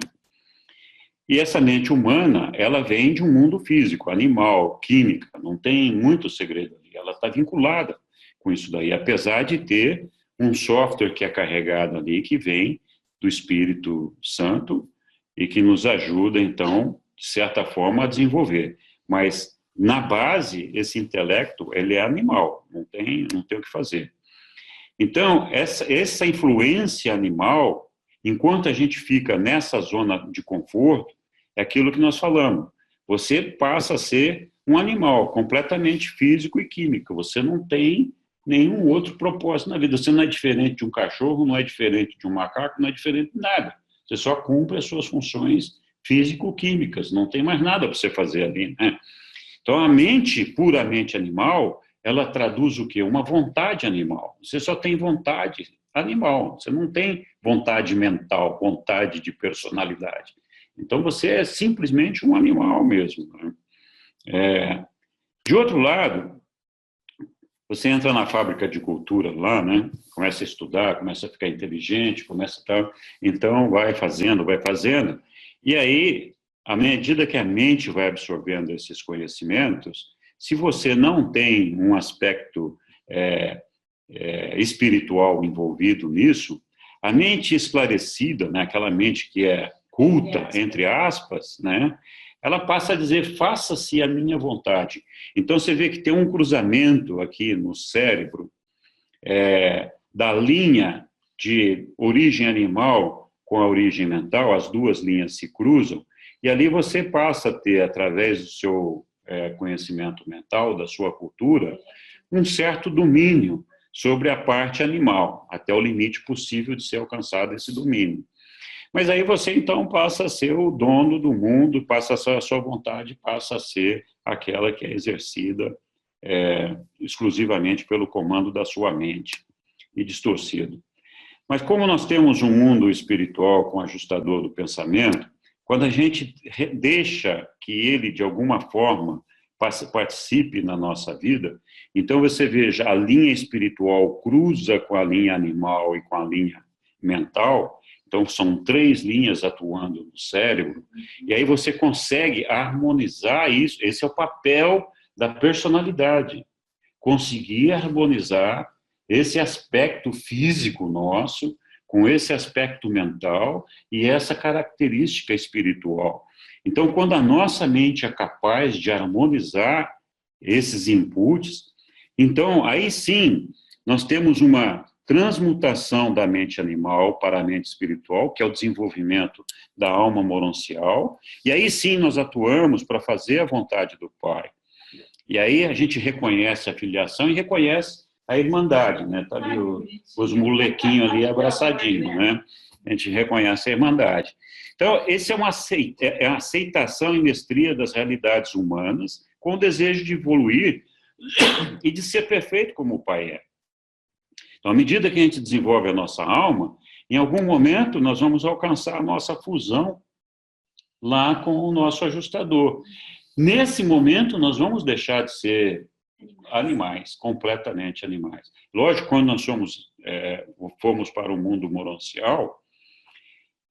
E essa mente humana, ela vem de um mundo físico, animal, química, não tem muito segredo ali. Ela está vinculada com isso daí, apesar de ter um software que é carregado ali, que vem do Espírito Santo e que nos ajuda, então, de certa forma, a desenvolver. Mas, na base, esse intelecto, ele é animal, não tem o que fazer. Então, essa influência animal, enquanto a gente fica nessa zona de conforto, é aquilo que nós falamos. Você passa a ser um animal completamente físico e químico. Você não tem nenhum outro propósito na vida. Você não é diferente de um cachorro, não é diferente de um macaco, não é diferente de nada. Você só cumpre as suas funções físico-químicas. Não tem mais nada para você fazer ali, né? Então, a mente puramente animal, ela traduz o quê? Uma vontade animal. Você só tem vontade animal. Você não tem vontade mental, vontade de personalidade. Então, você é simplesmente um animal mesmo. Né? De outro lado, você entra na fábrica de cultura lá, né? Começa a estudar, começa a ficar inteligente, começa a tal, então vai fazendo, e aí, à medida que a mente vai absorvendo esses conhecimentos, se você não tem um aspecto espiritual envolvido nisso, a mente esclarecida, né, aquela mente que é culta, entre aspas, né, ela passa a dizer, faça-se a minha vontade. Então, você vê que tem um cruzamento aqui no cérebro da linha de origem animal com a origem mental, as duas linhas se cruzam, e ali você passa a ter, através do seu conhecimento mental, da sua cultura, um certo domínio sobre a parte animal, até o limite possível de ser alcançado esse domínio. Mas aí você, então, passa a ser o dono do mundo, passa a ser a sua vontade, passa a ser aquela que é exercida exclusivamente pelo comando da sua mente e distorcido. Mas como nós temos um mundo espiritual com ajustador do pensamento, quando a gente deixa que ele, de alguma forma, participe na nossa vida, então você veja, a linha espiritual cruza com a linha animal e com a linha mental, então são 3 linhas atuando no cérebro, e aí você consegue harmonizar isso, esse é o papel da personalidade, conseguir harmonizar esse aspecto físico nosso com esse aspecto mental e essa característica espiritual. Então, quando a nossa mente é capaz de harmonizar esses inputs, então, aí sim, nós temos uma transmutação da mente animal para a mente espiritual, que é o desenvolvimento da alma moroncial, e aí sim nós atuamos para fazer a vontade do Pai. E aí a gente reconhece a filiação e reconhece a irmandade, né? Tá ali os molequinhos ali abraçadinhos, né? A gente reconhece a irmandade. Então, esse é uma aceitação e mestria das realidades humanas, com o desejo de evoluir e de ser perfeito como o Pai é. Então, à medida que a gente desenvolve a nossa alma, em algum momento nós vamos alcançar a nossa fusão lá com o nosso ajustador. Nesse momento, nós vamos deixar de ser animais, completamente animais. Lógico, quando nós formos para o mundo moroncial,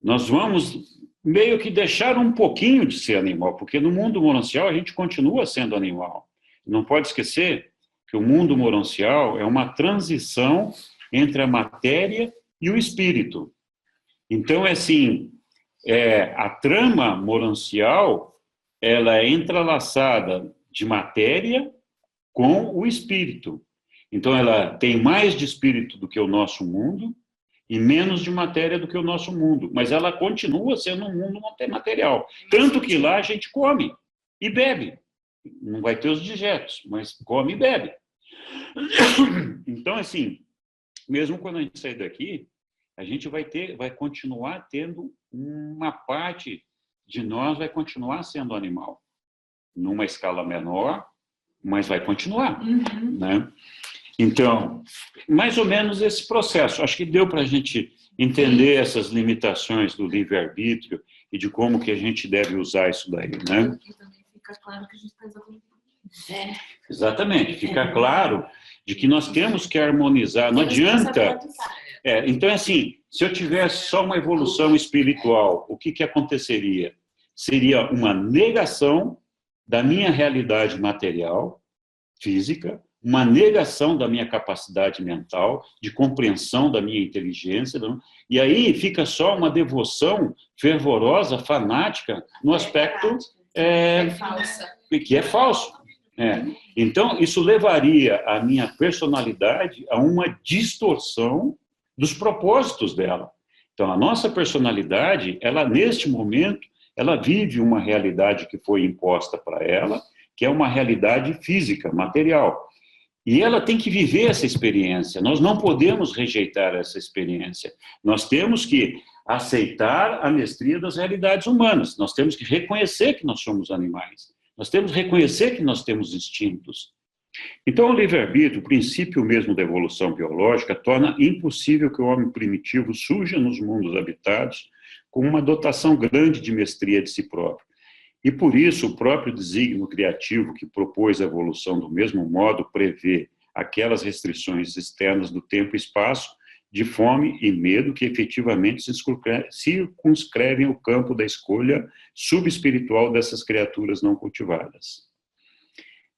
nós vamos meio que deixar um pouquinho de ser animal, porque no mundo moroncial a gente continua sendo animal. Não pode esquecer que o mundo moroncial é uma transição entre a matéria e o espírito. Então, assim, a trama moroncial, ela é entrelaçada de matéria com o espírito. Então, ela tem mais de espírito do que o nosso mundo e menos de matéria do que o nosso mundo. Mas ela continua sendo um mundo material. Tanto que lá a gente come e bebe. Não vai ter os digetos, mas come e bebe. Então, assim, mesmo quando a gente sair daqui, a gente vai continuar tendo uma parte de nós, vai continuar sendo animal. Numa escala menor, mas vai continuar, né? Então, mais ou menos esse processo. Acho que deu para a gente entender essas limitações do livre-arbítrio e de como que a gente deve usar isso daí, né? E também fica claro que a gente está evoluindo. Exatamente, fica claro de que nós temos que harmonizar, não adianta... então, assim, se eu tivesse só uma evolução espiritual, o que aconteceria? Seria uma negação da minha realidade material, física, uma negação da minha capacidade mental, de compreensão da minha inteligência, e aí fica só uma devoção fervorosa, fanática, no aspecto que é falso. Então, isso levaria a minha personalidade a uma distorção dos propósitos dela. Então, a nossa personalidade, ela, neste momento, ela vive uma realidade que foi imposta para ela, que é uma realidade física, material. E ela tem que viver essa experiência. Nós não podemos rejeitar essa experiência. Nós temos que aceitar a mestria das realidades humanas. Nós temos que reconhecer que nós somos animais. Nós temos que reconhecer que nós temos instintos. Então, o livre-arbítrio, o princípio mesmo da evolução biológica, torna impossível que o homem primitivo surja nos mundos habitados com uma dotação grande de mestria de si próprio. E, por isso, o próprio desígnio criativo que propôs a evolução do mesmo modo prevê aquelas restrições externas do tempo e espaço, de fome e medo que efetivamente circunscrevem o campo da escolha subespiritual dessas criaturas não cultivadas.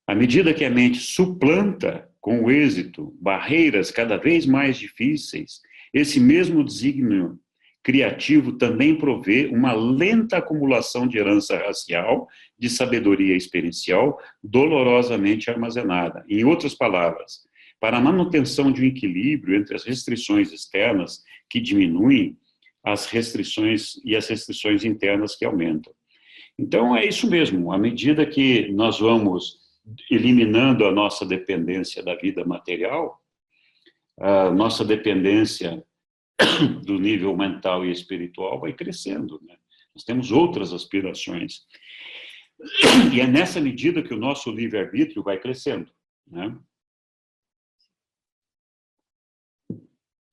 À medida que a mente suplanta, com o êxito, barreiras cada vez mais difíceis, esse mesmo desígnio criativo também provê uma lenta acumulação de herança racial, de sabedoria experiencial, dolorosamente armazenada. Em outras palavras, para a manutenção de um equilíbrio entre as restrições externas que diminuem as restrições e as restrições internas que aumentam. Então, é isso mesmo. À medida que nós vamos eliminando a nossa dependência da vida material, a nossa dependência do nível mental e espiritual vai crescendo, né? Nós temos outras aspirações. E é nessa medida que o nosso livre-arbítrio vai crescendo, né?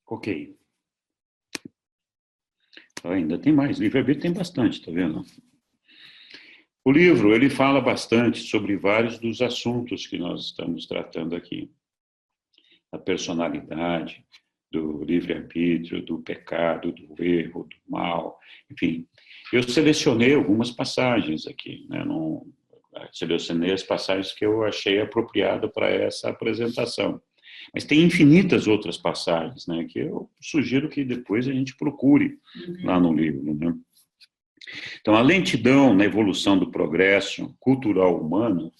Ok. Ainda tem mais. Livre-arbítrio tem bastante, tá vendo? O livro, ele fala bastante sobre vários dos assuntos que nós estamos tratando aqui. A personalidade, do livre-arbítrio, do pecado, do erro, do mal, enfim. Eu selecionei algumas passagens aqui, né? Selecionei as passagens que eu achei apropriadas para essa apresentação. Mas tem infinitas outras passagens, né, que eu sugiro que depois a gente procure lá no livro, né? Então, a lentidão na evolução do progresso cultural humano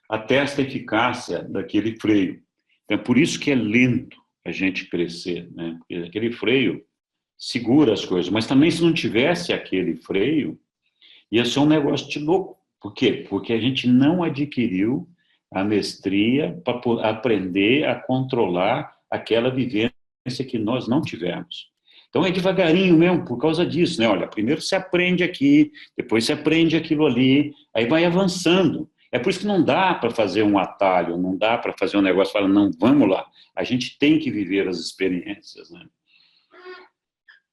atesta a eficácia daquele freio. Então, é por isso que é lento a gente crescer, né? Porque aquele freio segura as coisas, mas também se não tivesse aquele freio, ia ser um negócio de louco. Por quê? Porque a gente não adquiriu a mestria para aprender a controlar aquela vivência que nós não tivemos. Então é devagarinho mesmo, por causa disso, né? Olha, primeiro você aprende aqui, depois você aprende aquilo ali, aí vai avançando. É por isso que não dá para fazer um atalho, não dá para fazer um negócio e falar, não, vamos lá. A gente tem que viver as experiências, né?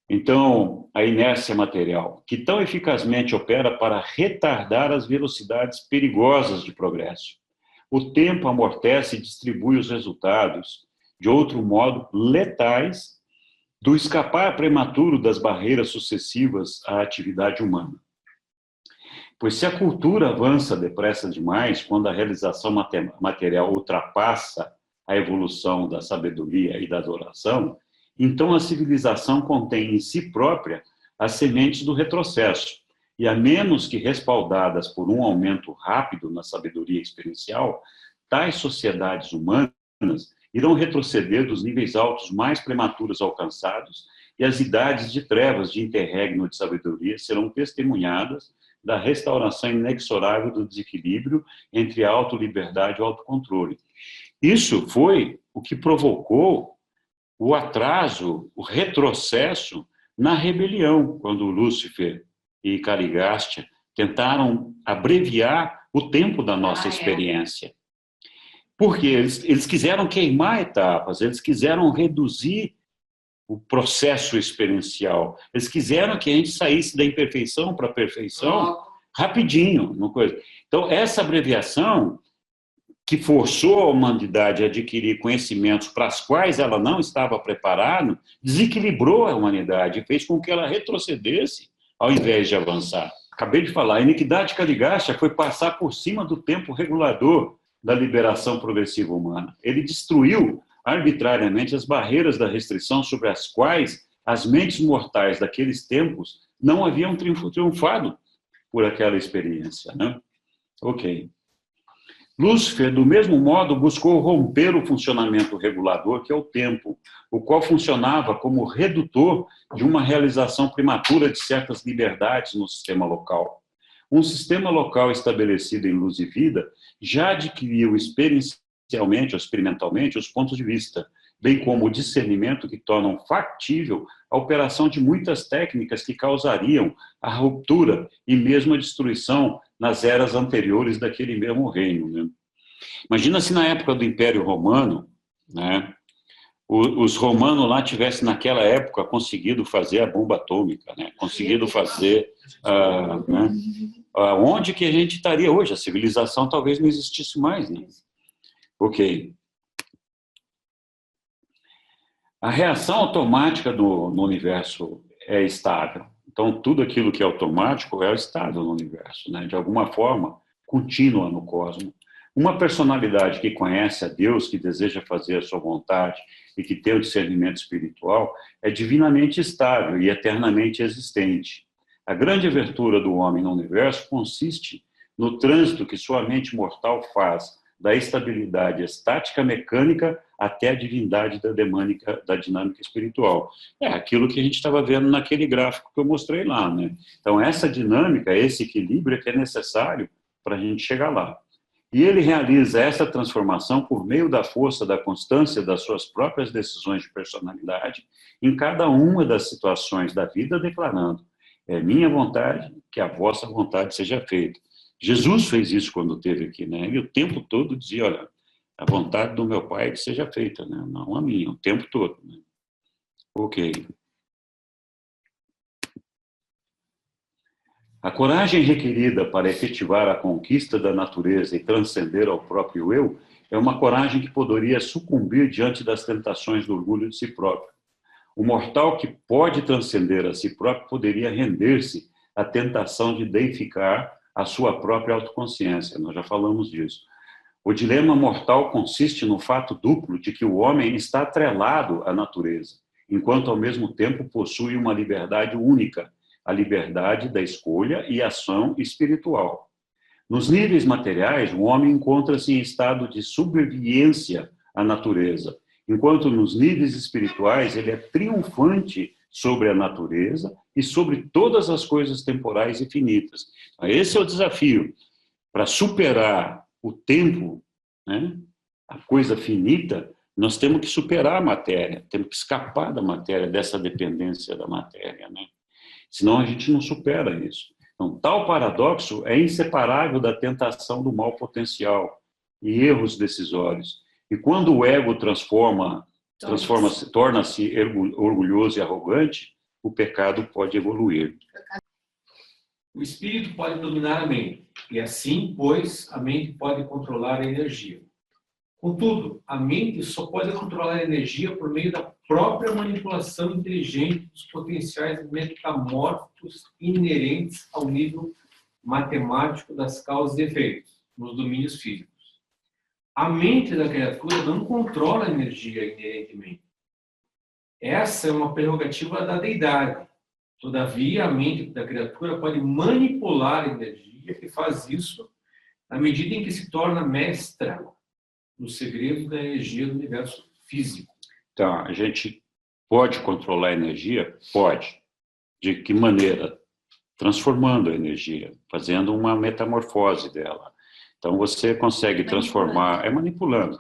Então, a inércia material, que tão eficazmente opera para retardar as velocidades perigosas de progresso. O tempo amortece e distribui os resultados, de outro modo, letais, do escapar prematuro das barreiras sucessivas à atividade humana. Pois se a cultura avança depressa demais, quando a realização material ultrapassa a evolução da sabedoria e da adoração, então a civilização contém em si própria as sementes do retrocesso, e a menos que respaldadas por um aumento rápido na sabedoria experiencial, tais sociedades humanas irão retroceder dos níveis altos mais prematuros alcançados, e as idades de trevas de interregno de sabedoria serão testemunhadas da restauração inexorável do desequilíbrio entre a autoliberdade e o autocontrole. Isso foi o que provocou o atraso, o retrocesso na rebelião, quando Lúcifer e Caligástia tentaram abreviar o tempo da nossa experiência. Porque eles quiseram queimar etapas, eles quiseram reduzir o processo experiencial. Eles quiseram que a gente saísse da imperfeição para a perfeição rapidinho. Uma coisa. Então, essa abreviação que forçou a humanidade a adquirir conhecimentos para os quais ela não estava preparada, desequilibrou a humanidade e fez com que ela retrocedesse ao invés de avançar. Acabei de falar, a iniquidade Caligástia foi passar por cima do tempo regulador da liberação progressiva humana. Ele destruiu arbitrariamente as barreiras da restrição sobre as quais as mentes mortais daqueles tempos não haviam triunfado por aquela experiência, né? Ok. Lúcifer, do mesmo modo, buscou romper o funcionamento regulador, que é o tempo, o qual funcionava como redutor de uma realização prematura de certas liberdades no sistema local. Um sistema local estabelecido em luz e vida já adquiriu experiencialmente ou experimentalmente os pontos de vista, bem como o discernimento que tornam factível a operação de muitas técnicas que causariam a ruptura e mesmo a destruição nas eras anteriores daquele mesmo reino, né? Imagina se na época do Império Romano, né, os romanos lá tivessem, naquela época, conseguido fazer a bomba atômica, né? Conseguido fazer... né? Onde que a gente estaria hoje? A civilização talvez não existisse mais, né? Ok. A reação automática no universo é estável. Então, tudo aquilo que é automático é estável no universo, né? De alguma forma, contínua no cosmos. Uma personalidade que conhece a Deus, que deseja fazer a sua vontade e que tem o discernimento espiritual, é divinamente estável e eternamente existente. A grande abertura do homem no universo consiste no trânsito que sua mente mortal faz da estabilidade estática mecânica até a divindade da dinâmica espiritual. É aquilo que a gente estava vendo naquele gráfico que eu mostrei lá, né? Então, essa dinâmica, esse equilíbrio é que é necessário para a gente chegar lá. E ele realiza essa transformação por meio da força, da constância das suas próprias decisões de personalidade em cada uma das situações da vida, declarando: é minha vontade que a vossa vontade seja feita. Jesus fez isso quando esteve aqui, né? Ele o tempo todo dizia: olha, a vontade do meu Pai que seja feita, né? Não a minha, o tempo todo. Né? Ok. A coragem requerida para efetivar a conquista da natureza e transcender ao próprio eu é uma coragem que poderia sucumbir diante das tentações do orgulho de si próprio. O mortal que pode transcender a si próprio poderia render-se à tentação de deificar a sua própria autoconsciência. Nós já falamos disso. O dilema mortal consiste no fato duplo de que o homem está atrelado à natureza, enquanto ao mesmo tempo possui uma liberdade única, a liberdade da escolha e ação espiritual. Nos níveis materiais, o homem encontra-se em estado de subserviência à natureza, enquanto nos níveis espirituais ele é triunfante sobre a natureza e sobre todas as coisas temporais e finitas. Esse é o desafio. Para superar o tempo, né, a coisa finita, nós temos que superar a matéria, temos que escapar da matéria, dessa dependência da matéria, né? Senão a gente não supera isso. Então, tal paradoxo é inseparável da tentação do mal potencial e erros decisórios. E quando o ego torna-se orgulhoso e arrogante, o pecado pode evoluir. O espírito pode dominar a mente, e assim, pois, a mente pode controlar a energia. Contudo, a mente só pode controlar a energia por meio da própria manipulação inteligente dos potenciais metamórficos inerentes ao nível matemático das causas e efeitos, nos domínios físicos. A mente da criatura não controla a energia inerentemente. Essa é uma prerrogativa da deidade. Todavia, a mente da criatura pode manipular a energia e faz isso na medida em que se torna mestra nos segredos da energia do universo físico. Então, a gente pode controlar a energia? Pode. De que maneira? Transformando a energia, fazendo uma metamorfose dela. Então, você consegue transformar,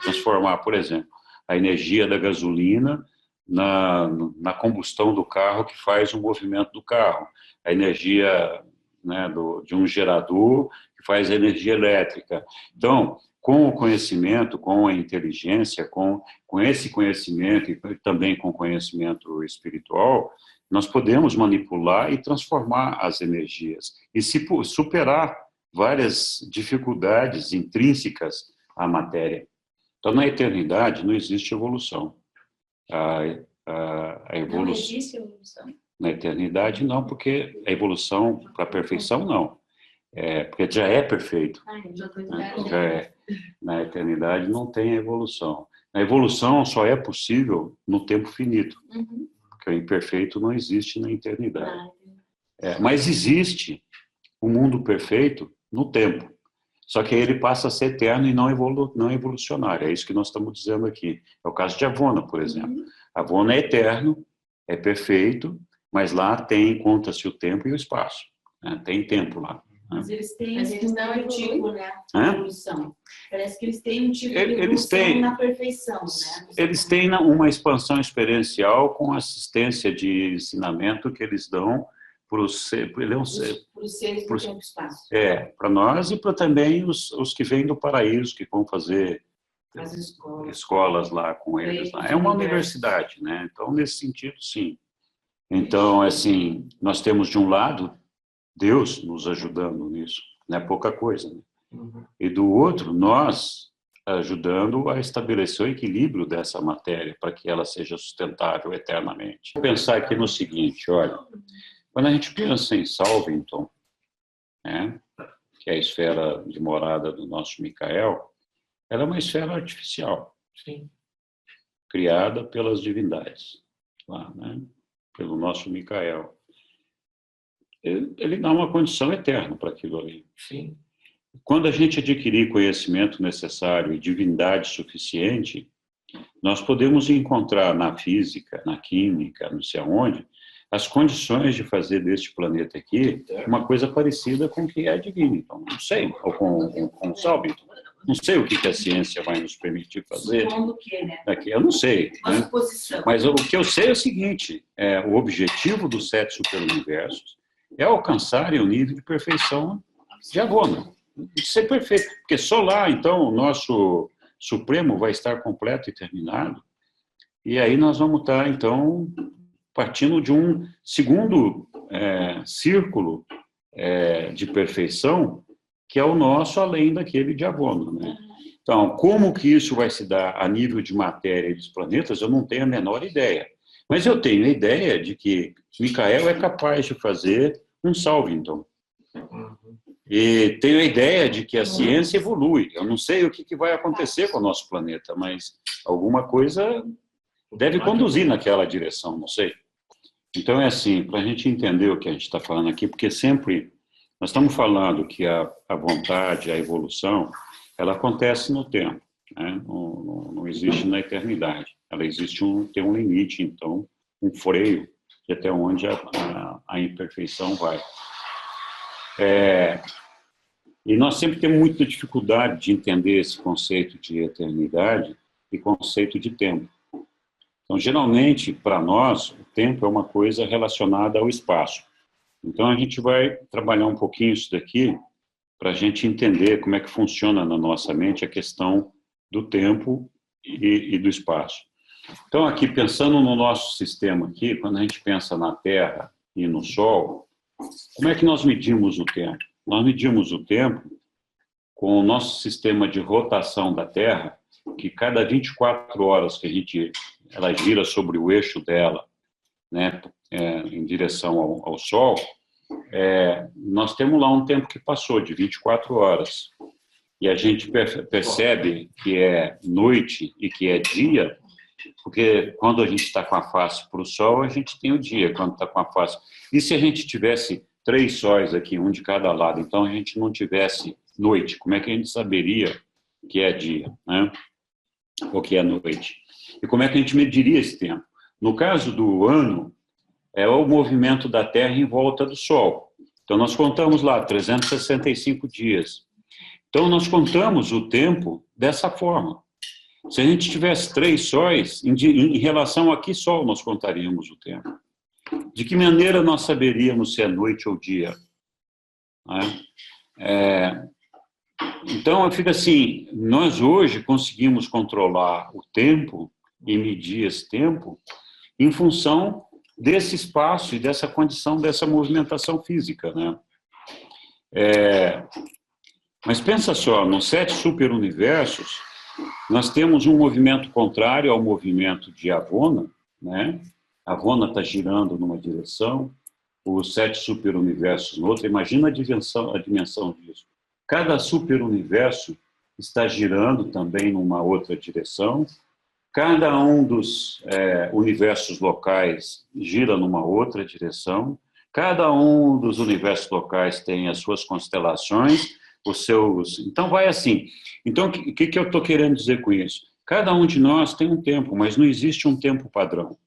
transformar, por exemplo, a energia da gasolina na combustão do carro que faz o movimento do carro, a energia, né, de um gerador que faz a energia elétrica. Então, com o conhecimento, com a inteligência, com esse conhecimento e também com o conhecimento espiritual, nós podemos manipular e transformar as energias e superar várias dificuldades intrínsecas à matéria. Então, na eternidade, não existe evolução. A evolução. Não existe evolução? Na eternidade, não, porque a evolução para a perfeição, não. Porque já é perfeito. Já é. Na eternidade não tem evolução. A evolução só é possível no tempo finito, porque o imperfeito não existe na eternidade. Mas existe o mundo perfeito no tempo. Só que ele passa a ser eterno e não evolucionário. É isso que nós estamos dizendo aqui. É o caso de Avona, por exemplo. Avona é eterno, é perfeito, mas lá encontra-se o tempo e o espaço. Né? Tem tempo lá. Mas eles não é tipo, né? Evolução. Parece que eles têm um tipo de evolução na perfeição, né? Eles têm uma expansão experiencial com assistência de ensinamento que eles dão para os seres do tempo e espaço. Para nós e para também os que vêm do paraíso, que vão fazer As escolas. Escolas lá com eles. Lá. É uma universidade, né? Então, nesse sentido, sim. Então, assim, nós temos de um lado Deus nos ajudando nisso, não é pouca coisa, né? E do outro, nós ajudando a estabelecer o equilíbrio dessa matéria para que ela seja sustentável eternamente. Vou pensar aqui no seguinte, olha, quando a gente pensa em Salvington, né, que é a esfera de morada do nosso Micael, ela é uma esfera artificial, Sim. criada pelas divindades, lá, né, pelo nosso Micael. Ele dá uma condição eterna para aquilo ali. Sim. Quando a gente adquirir conhecimento necessário e divindade suficiente, nós podemos encontrar na física, na química, não sei aonde, as condições de fazer deste planeta aqui uma coisa parecida com o que é divino. Então, não sei, ou com o Salvington. Não sei o que a ciência vai nos permitir fazer. Daqui, eu não sei. Né? Mas o que eu sei é o seguinte, o objetivo dos 7 superuniversos é alcançarem o nível de perfeição de Avona. Ser perfeito, porque só lá, então, o nosso Supremo vai estar completo e terminado, e aí nós vamos estar, então, partindo de um segundo círculo de perfeição, que é o nosso, além daquele de Avona, né? Então, como que isso vai se dar a nível de matéria dos planetas, eu não tenho a menor ideia. Mas eu tenho a ideia de que Micael é capaz de fazer um Salvington. E tenho a ideia de que a ciência evolui. Eu não sei o que vai acontecer com o nosso planeta, mas alguma coisa deve conduzir naquela direção, não sei. Então é assim, para a gente entender o que a gente está falando aqui, porque sempre nós estamos falando que a vontade, a evolução, ela acontece no tempo, né? Não existe na eternidade. Ela existe tem um limite, então, um freio de até onde a imperfeição vai. E nós sempre temos muita dificuldade de entender esse conceito de eternidade e conceito de tempo. Então, geralmente, para nós, o tempo é uma coisa relacionada ao espaço. Então, a gente vai trabalhar um pouquinho isso daqui para a gente entender como é que funciona na nossa mente a questão do tempo e do espaço. Então, aqui, pensando no nosso sistema aqui, quando a gente pensa na Terra e no Sol, como é que nós medimos o tempo? Nós medimos o tempo com o nosso sistema de rotação da Terra, que cada 24 horas que ela gira sobre o eixo dela, né, em direção ao Sol, nós temos lá um tempo que passou de 24 horas. E a gente percebe que é noite e que é dia, porque quando a gente está com a face para o Sol, a gente tem o dia, quando está com a face. E se a gente tivesse 3 sóis aqui, um de cada lado, então a gente não tivesse noite, como é que a gente saberia que é dia, né? Ou que é noite? E como é que a gente mediria esse tempo? No caso do ano, é o movimento da Terra em volta do Sol. Então nós contamos lá 365 dias. Então nós contamos o tempo dessa forma. Se a gente tivesse 3 sóis, em relação a que sol nós contaríamos o tempo? De que maneira nós saberíamos se é noite ou dia? Então, fica assim, nós hoje conseguimos controlar o tempo e medir esse tempo em função desse espaço e dessa condição, dessa movimentação física, né? Mas pensa só, nos 7 superuniversos, nós temos um movimento contrário ao movimento de Avona, né? Avona está girando numa direção, os 7 superuniversos noutra. Imagina a dimensão disso. Cada superuniverso está girando também numa outra direção. Cada um dos universos locais gira numa outra direção. Cada um dos universos locais tem as suas constelações, os seus... Então, vai assim. Então, o que eu estou querendo dizer com isso? Cada um de nós tem um tempo, mas não existe um tempo padrão.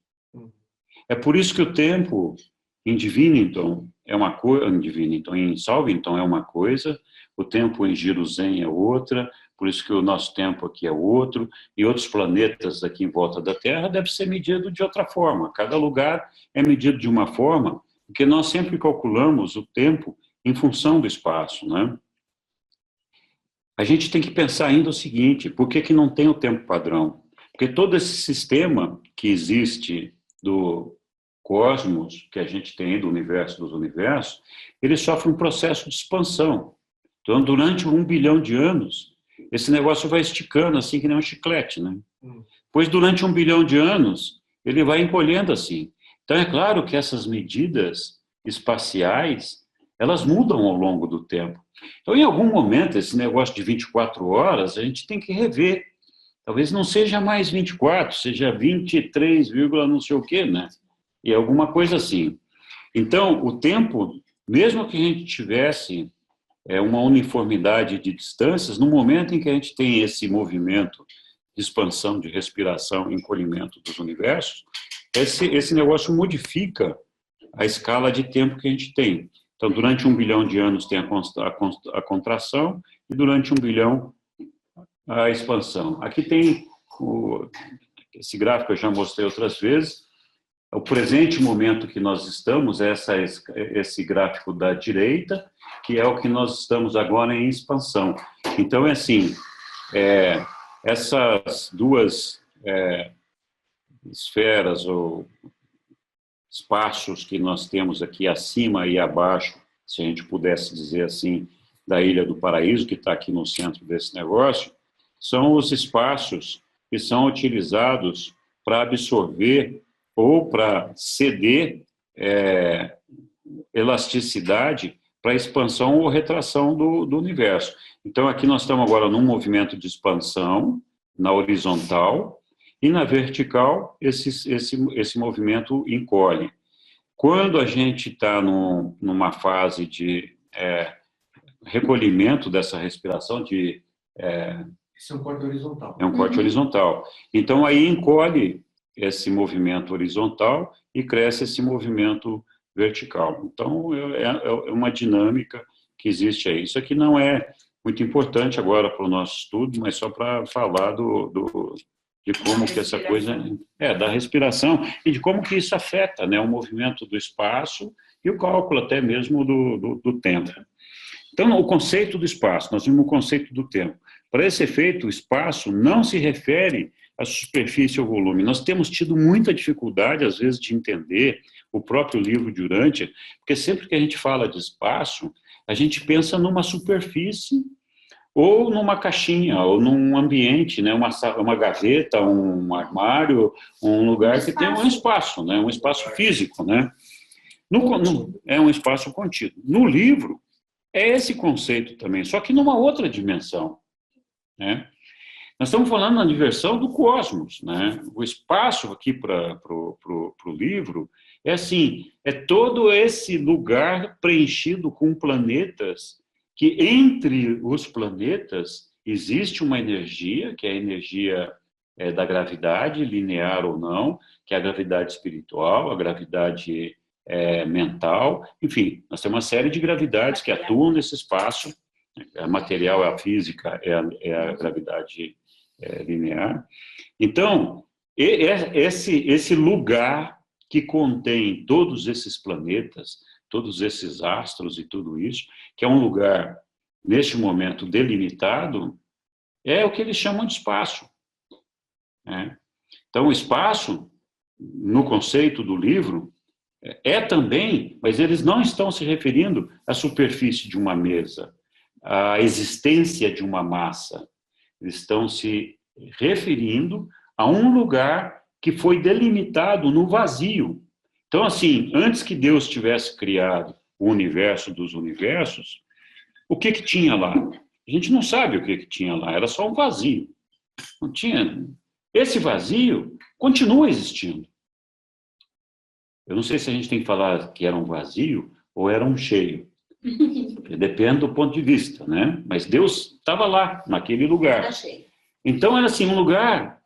É por isso que o tempo em Divinington é uma coisa, em Salvington é uma coisa, o tempo em Jerusalém é outra, por isso que o nosso tempo aqui é outro, e outros planetas aqui em volta da Terra deve ser medido de outra forma. Cada lugar é medido de uma forma, porque nós sempre calculamos o tempo em função do espaço, né? a gente tem que pensar ainda o seguinte, por que não tem o tempo padrão? Porque todo esse sistema que existe do cosmos, que a gente tem do universo dos universos, ele sofre um processo de expansão. Então, durante 1 bilhão de anos, esse negócio vai esticando assim que nem um chiclete, né? Pois durante 1 bilhão de anos, ele vai encolhendo assim. Então, é claro que essas medidas espaciais, elas mudam ao longo do tempo. Então, em algum momento, esse negócio de 24 horas, a gente tem que rever. Talvez não seja mais 24, seja 23, não sei o quê, né? E alguma coisa assim. Então, o tempo, mesmo que a gente tivesse uma uniformidade de distâncias, no momento em que a gente tem esse movimento de expansão, de respiração, encolhimento dos universos, esse negócio modifica a escala de tempo que a gente tem. Então, durante 1 bilhão de anos tem a contração e durante 1 bilhão a expansão. Aqui tem esse gráfico que eu já mostrei outras vezes. O presente momento que nós estamos é esse gráfico da direita, que é o que nós estamos agora em expansão. Então, é assim, essas duas esferas ou espaços que nós temos aqui acima e abaixo, se a gente pudesse dizer assim, da Ilha do Paraíso, que está aqui no centro desse negócio, são os espaços que são utilizados para absorver ou para ceder elasticidade para expansão ou retração do universo. Então, aqui nós estamos agora num movimento de expansão, na horizontal, e na vertical, esse movimento encolhe. Quando a gente está numa fase de recolhimento dessa respiração, Esse é um corte horizontal. É um corte horizontal. Então, aí encolhe esse movimento horizontal e cresce esse movimento vertical. Então, é uma dinâmica que existe aí. Isso aqui não é muito importante agora para o nosso estudo, mas só para falar de como que essa coisa... da respiração e de como que isso afeta, né, o movimento do espaço e o cálculo até mesmo do tempo. Então, o conceito do espaço, nós vimos o conceito do tempo. Para esse efeito, o espaço não se refere à superfície ou volume. Nós temos tido muita dificuldade, às vezes, de entender o próprio livro de Urântia, porque sempre que a gente fala de espaço, a gente pensa numa superfície ou numa caixinha, ou num ambiente, né, uma gaveta, um armário, um lugar que tem um espaço, né, um espaço físico, né? É um espaço contido. No livro, é esse conceito também, só que numa outra dimensão, né? Nós estamos falando na dimensão do cosmos, né? O espaço aqui para o livro é assim, é todo esse lugar preenchido com planetas, que entre os planetas existe uma energia, que é a energia da gravidade, linear ou não, que é a gravidade espiritual, a gravidade mental, enfim, nós temos uma série de gravidades que atuam nesse espaço. A material é a física, é a gravidade linear. Então, esse lugar que contém todos esses planetas, todos esses astros e tudo isso, que é um lugar, neste momento, delimitado, é o que eles chamam de espaço. Né? Então, o espaço, no conceito do livro, também, mas eles não estão se referindo à superfície de uma mesa, à existência de uma massa. Eles estão se referindo a um lugar que foi delimitado no vazio. Então, assim, antes que Deus tivesse criado o universo dos universos, o que tinha lá? A gente não sabe o que tinha lá, era só um vazio. Não tinha. Esse vazio continua existindo. Eu não sei se a gente tem que falar que era um vazio ou era um cheio. Depende do ponto de vista, né? Mas Deus estava lá, naquele lugar. Então, era assim, um lugar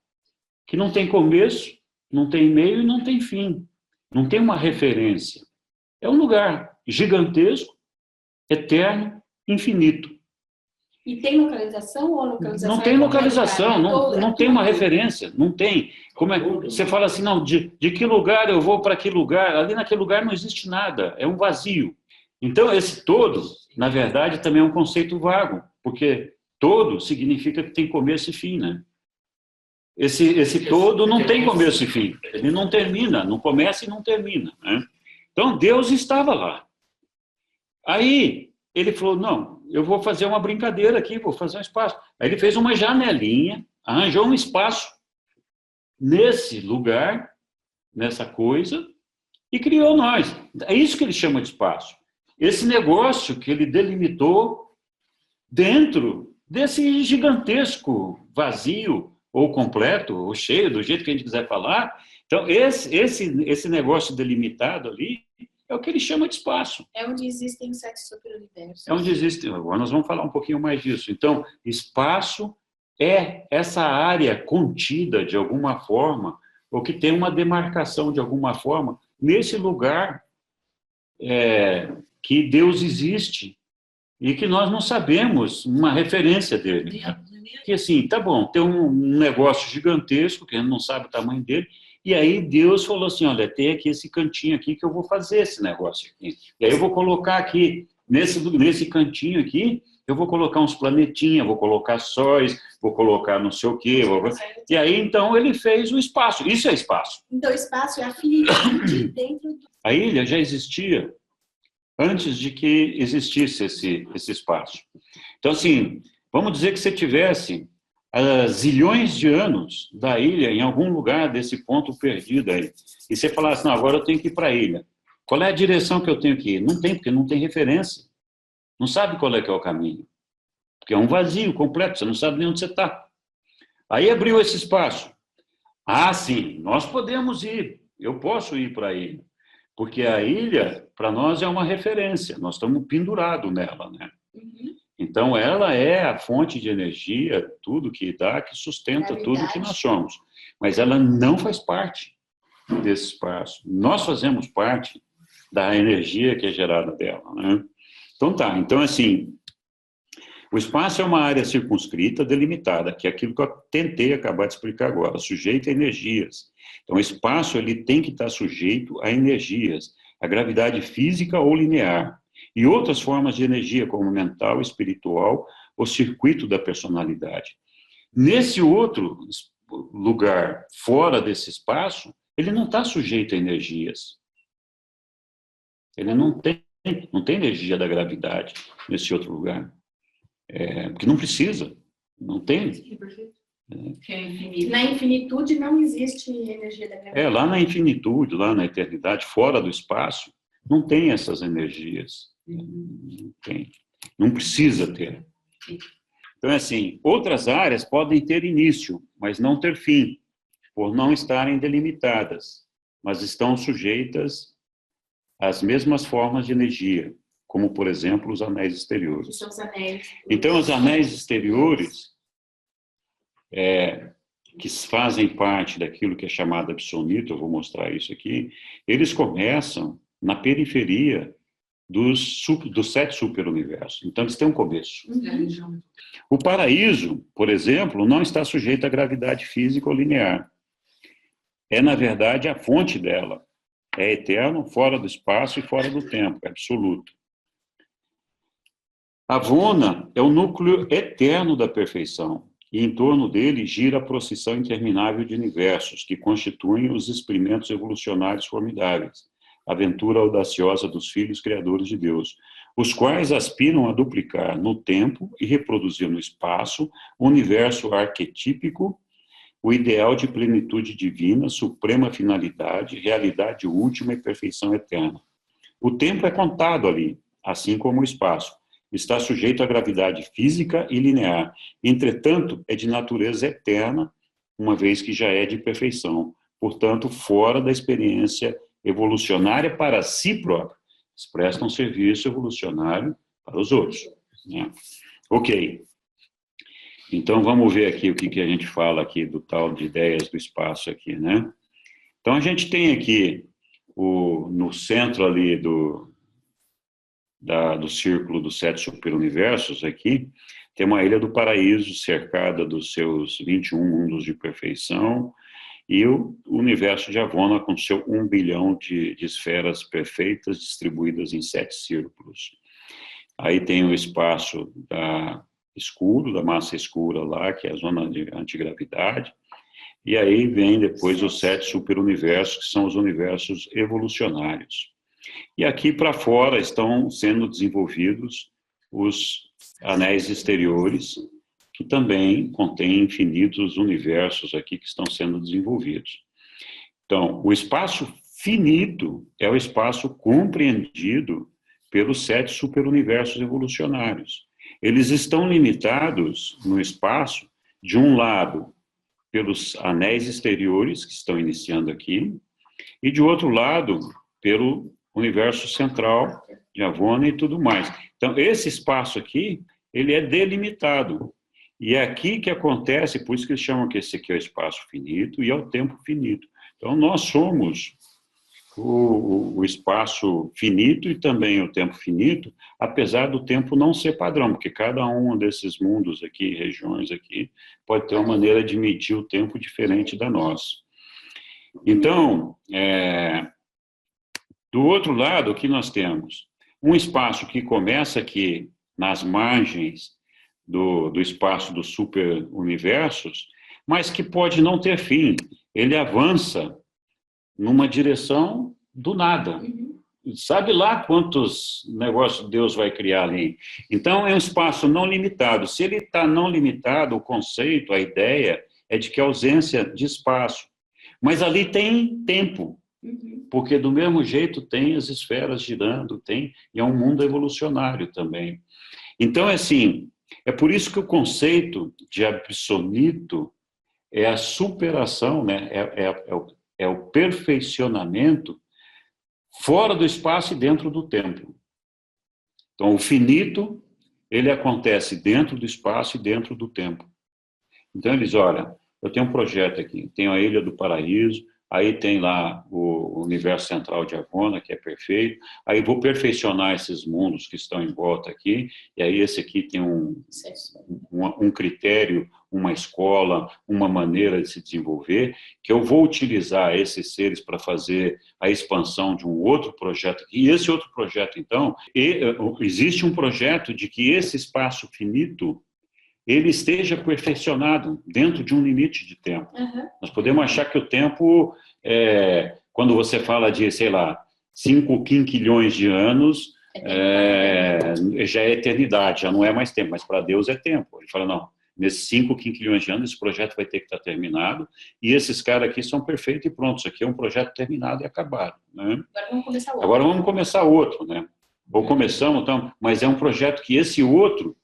que não tem começo, não tem meio e não tem fim. Não tem uma referência. É um lugar gigantesco, eterno, infinito. E tem localização ou localização? Não tem localização, não tem uma referência, não tem. Como é, você fala assim, não, de que lugar eu vou para que lugar? Ali naquele lugar não existe nada, é um vazio. Então, esse todo, na verdade, também é um conceito vago, porque todo significa que tem começo e fim, né? Esse todo não tem começo e fim. Ele não termina, não começa e não termina, né? Então, Deus estava lá. Aí, ele falou, não, eu vou fazer uma brincadeira aqui, vou fazer um espaço. Aí ele fez uma janelinha, arranjou um espaço nesse lugar, nessa coisa, e criou nós. É isso que ele chama de espaço. Esse negócio que ele delimitou dentro desse gigantesco vazio, ou completo, ou cheio, do jeito que a gente quiser falar. Então, esse negócio delimitado ali é o que ele chama de espaço. É onde existem os 7 superuniversos. É onde existem. Agora nós vamos falar um pouquinho mais disso. Então, espaço é essa área contida de alguma forma, ou que tem uma demarcação de alguma forma, nesse lugar que Deus existe e que nós não sabemos uma referência dele. Que assim, tá bom, tem um negócio gigantesco, que a gente não sabe o tamanho dele, e aí Deus falou assim, olha, tem aqui esse cantinho aqui que eu vou fazer esse negócio aqui. E aí eu vou colocar aqui, nesse cantinho aqui, eu vou colocar uns planetinhas, vou colocar sóis, vou colocar não sei o quê. E aí, então, ele fez o espaço. Isso é espaço. Então, o espaço é a finitude dentro do... A ilha já existia antes de que existisse esse espaço. Então, assim, vamos dizer que você tivesse zilhões de anos da ilha em algum lugar desse ponto perdido aí. E você falasse, não, agora eu tenho que ir para a ilha. Qual é a direção que eu tenho que ir? Não tem, porque não tem referência. Não sabe qual é que é o caminho. Porque é um vazio completo, você não sabe nem onde você está. Aí abriu esse espaço. Ah, sim, nós podemos ir. Eu posso ir para a ilha. Porque a ilha, para nós, é uma referência. Nós estamos pendurados nela, né? Uhum. Então, ela é a fonte de energia, tudo que dá, que sustenta tudo que nós somos. Mas ela não faz parte desse espaço. Nós fazemos parte da energia que é gerada dela, né? Então tá, então assim, o espaço é uma área circunscrita, delimitada, que é aquilo que eu tentei acabar de explicar agora, sujeito a energias. Então o espaço ele tem que estar sujeito a energias, a gravidade física ou linear, e outras formas de energia, como mental, espiritual, ou circuito da personalidade. Nesse outro lugar, fora desse espaço, ele não está sujeito a energias. Ele não tem energia da gravidade nesse outro lugar. Porque não precisa. Não tem. Na infinitude não existe energia da gravidade. Lá na infinitude, lá na eternidade, fora do espaço, não tem essas energias. Não tem. Não precisa ter. Então, assim, outras áreas podem ter início, mas não ter fim, por não estarem delimitadas, mas estão sujeitas às mesmas formas de energia, como, por exemplo, os anéis exteriores. São os anéis. Então, os anéis exteriores, que fazem parte daquilo que é chamado absoluto, eu vou mostrar isso aqui, eles começam na periferia dos 7 superuniversos. Então, eles têm um começo. Uhum. O paraíso, por exemplo, não está sujeito à gravidade física ou linear. É, na verdade, a fonte dela. É eterno, fora do espaço e fora do tempo, é absoluto. Avona é o núcleo eterno da perfeição, e em torno dele gira a procissão interminável de universos, que constituem os experimentos evolucionários formidáveis, a aventura audaciosa dos filhos criadores de Deus, os quais aspiram a duplicar no tempo e reproduzir no espaço o universo arquetípico, o ideal de plenitude divina, suprema finalidade, realidade última e perfeição eterna. O tempo é contado ali, assim como o espaço. Está sujeito à gravidade física e linear. Entretanto, é de natureza eterna, uma vez que já é de perfeição. Portanto, fora da experiência evolucionária para si próprio. Presta um serviço evolucionário para os outros. Né? Ok. Então, vamos ver aqui o que a gente fala aqui do tal de ideias do espaço aqui, né? Então, a gente tem aqui, no centro ali do círculo dos 7 superuniversos aqui, tem uma ilha do paraíso cercada dos seus 21 mundos de perfeição e o universo de Avona com seu 1 bilhão de esferas perfeitas distribuídas em 7 círculos. Aí tem o espaço da escuro, da massa escura lá, que é a zona de antigravidade, e aí vem depois os 7 superuniversos, que são os universos evolucionários. E aqui para fora estão sendo desenvolvidos os anéis exteriores, que também contêm infinitos universos aqui que estão sendo desenvolvidos. Então, o espaço finito é o espaço compreendido pelos 7 superuniversos evolucionários. Eles estão limitados no espaço, de um lado, pelos anéis exteriores, que estão iniciando aqui, e de outro lado, pelo universo central, de Avona e tudo mais. Então, esse espaço aqui, ele é delimitado. E é aqui que acontece, por isso que eles chamam que esse aqui é o espaço finito e é o tempo finito. Então, nós somos o espaço finito e também o tempo finito, apesar do tempo não ser padrão, porque cada um desses mundos aqui, regiões aqui, pode ter uma maneira de medir o tempo diferente da nossa. Então, do outro lado, o que nós temos? Um espaço que começa aqui nas margens do espaço dos superuniversos, mas que pode não ter fim. Ele avança numa direção do nada. Sabe lá quantos negócios Deus vai criar ali. Então, é um espaço não limitado. Se ele está não limitado, o conceito, a ideia, é de que a ausência de espaço. Mas ali tem tempo. Porque do mesmo jeito tem as esferas girando, e é um mundo evolucionário também. Então, assim, é por isso que o conceito de absoluto é a superação, né? É o perfeccionamento fora do espaço e dentro do tempo. Então, o finito, ele acontece dentro do espaço e dentro do tempo. Então, eles, olha, eu tenho um projeto aqui, tenho a Ilha do Paraíso, aí tem lá o universo central de Avona, que é perfeito, aí vou perfeccionar esses mundos que estão em volta aqui, e aí esse aqui tem um critério, uma escola, uma maneira de se desenvolver, que eu vou utilizar esses seres para fazer a expansão de um outro projeto. E esse outro projeto, então, existe um projeto de que esse espaço finito ele esteja perfeccionado dentro de um limite de tempo. Nós podemos achar que o tempo, quando você fala de, sei lá, 5 quinquilhões de anos, já é eternidade, já não é mais tempo, mas para Deus é tempo. Ele fala, não, nesses 5 quinquilhões de anos, esse projeto vai ter que estar terminado, e esses caras aqui são perfeitos e prontos, isso aqui é um projeto terminado e acabado. Né? Agora vamos começar outro. Né? Ou começamos, então, mas é um projeto que esse outro,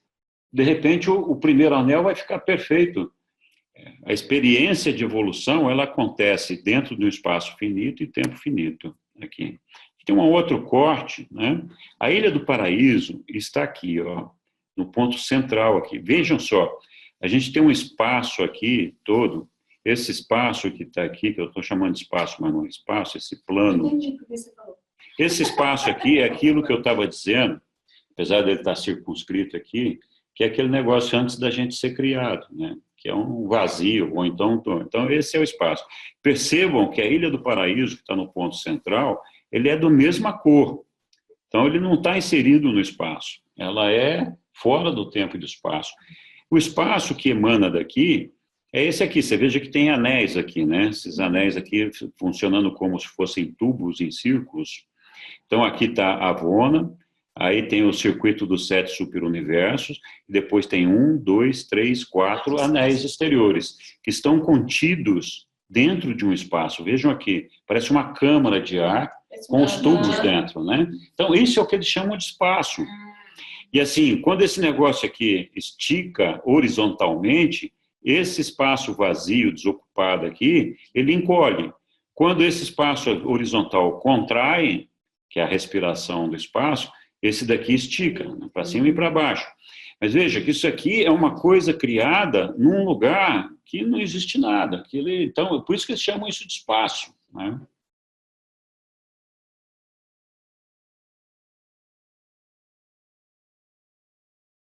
de repente, o primeiro anel vai ficar perfeito. A experiência de evolução, ela acontece dentro do espaço finito e tempo finito. Aqui. Tem um outro corte, né? A Ilha do Paraíso está aqui, ó, no ponto central aqui. Vejam só, a gente tem um espaço aqui todo, esse espaço que está aqui, que eu estou chamando de espaço, mas não é espaço, esse plano. Entendi o que você falou. Esse espaço aqui é aquilo que eu estava dizendo, apesar dele estar circunscrito aqui, que é aquele negócio antes da gente ser criado, né? Que é um vazio, ou então esse é o espaço. Percebam que a Ilha do Paraíso, que está no ponto central, ele é da mesma cor. Então, ele não está inserido no espaço. Ela é fora do tempo e do espaço. O espaço que emana daqui é esse aqui. Você veja que tem anéis aqui, né? Esses anéis aqui funcionando como se fossem tubos em círculos. Então, aqui está a Avona, aí tem o circuito dos 7 superuniversos, e depois tem 1, 2, 3, 4 anéis exteriores, que estão contidos dentro de um espaço. Vejam aqui, parece uma câmara de ar com os tubos dentro, né? Então, isso é o que eles chamam de espaço. E assim, quando esse negócio aqui estica horizontalmente, esse espaço vazio, desocupado aqui, ele encolhe. Quando esse espaço horizontal contrai, que é a respiração do espaço, esse daqui estica, né, para cima e para baixo. Mas veja que isso aqui é uma coisa criada num lugar que não existe nada. Então, por isso que eles chamam isso de espaço. Né?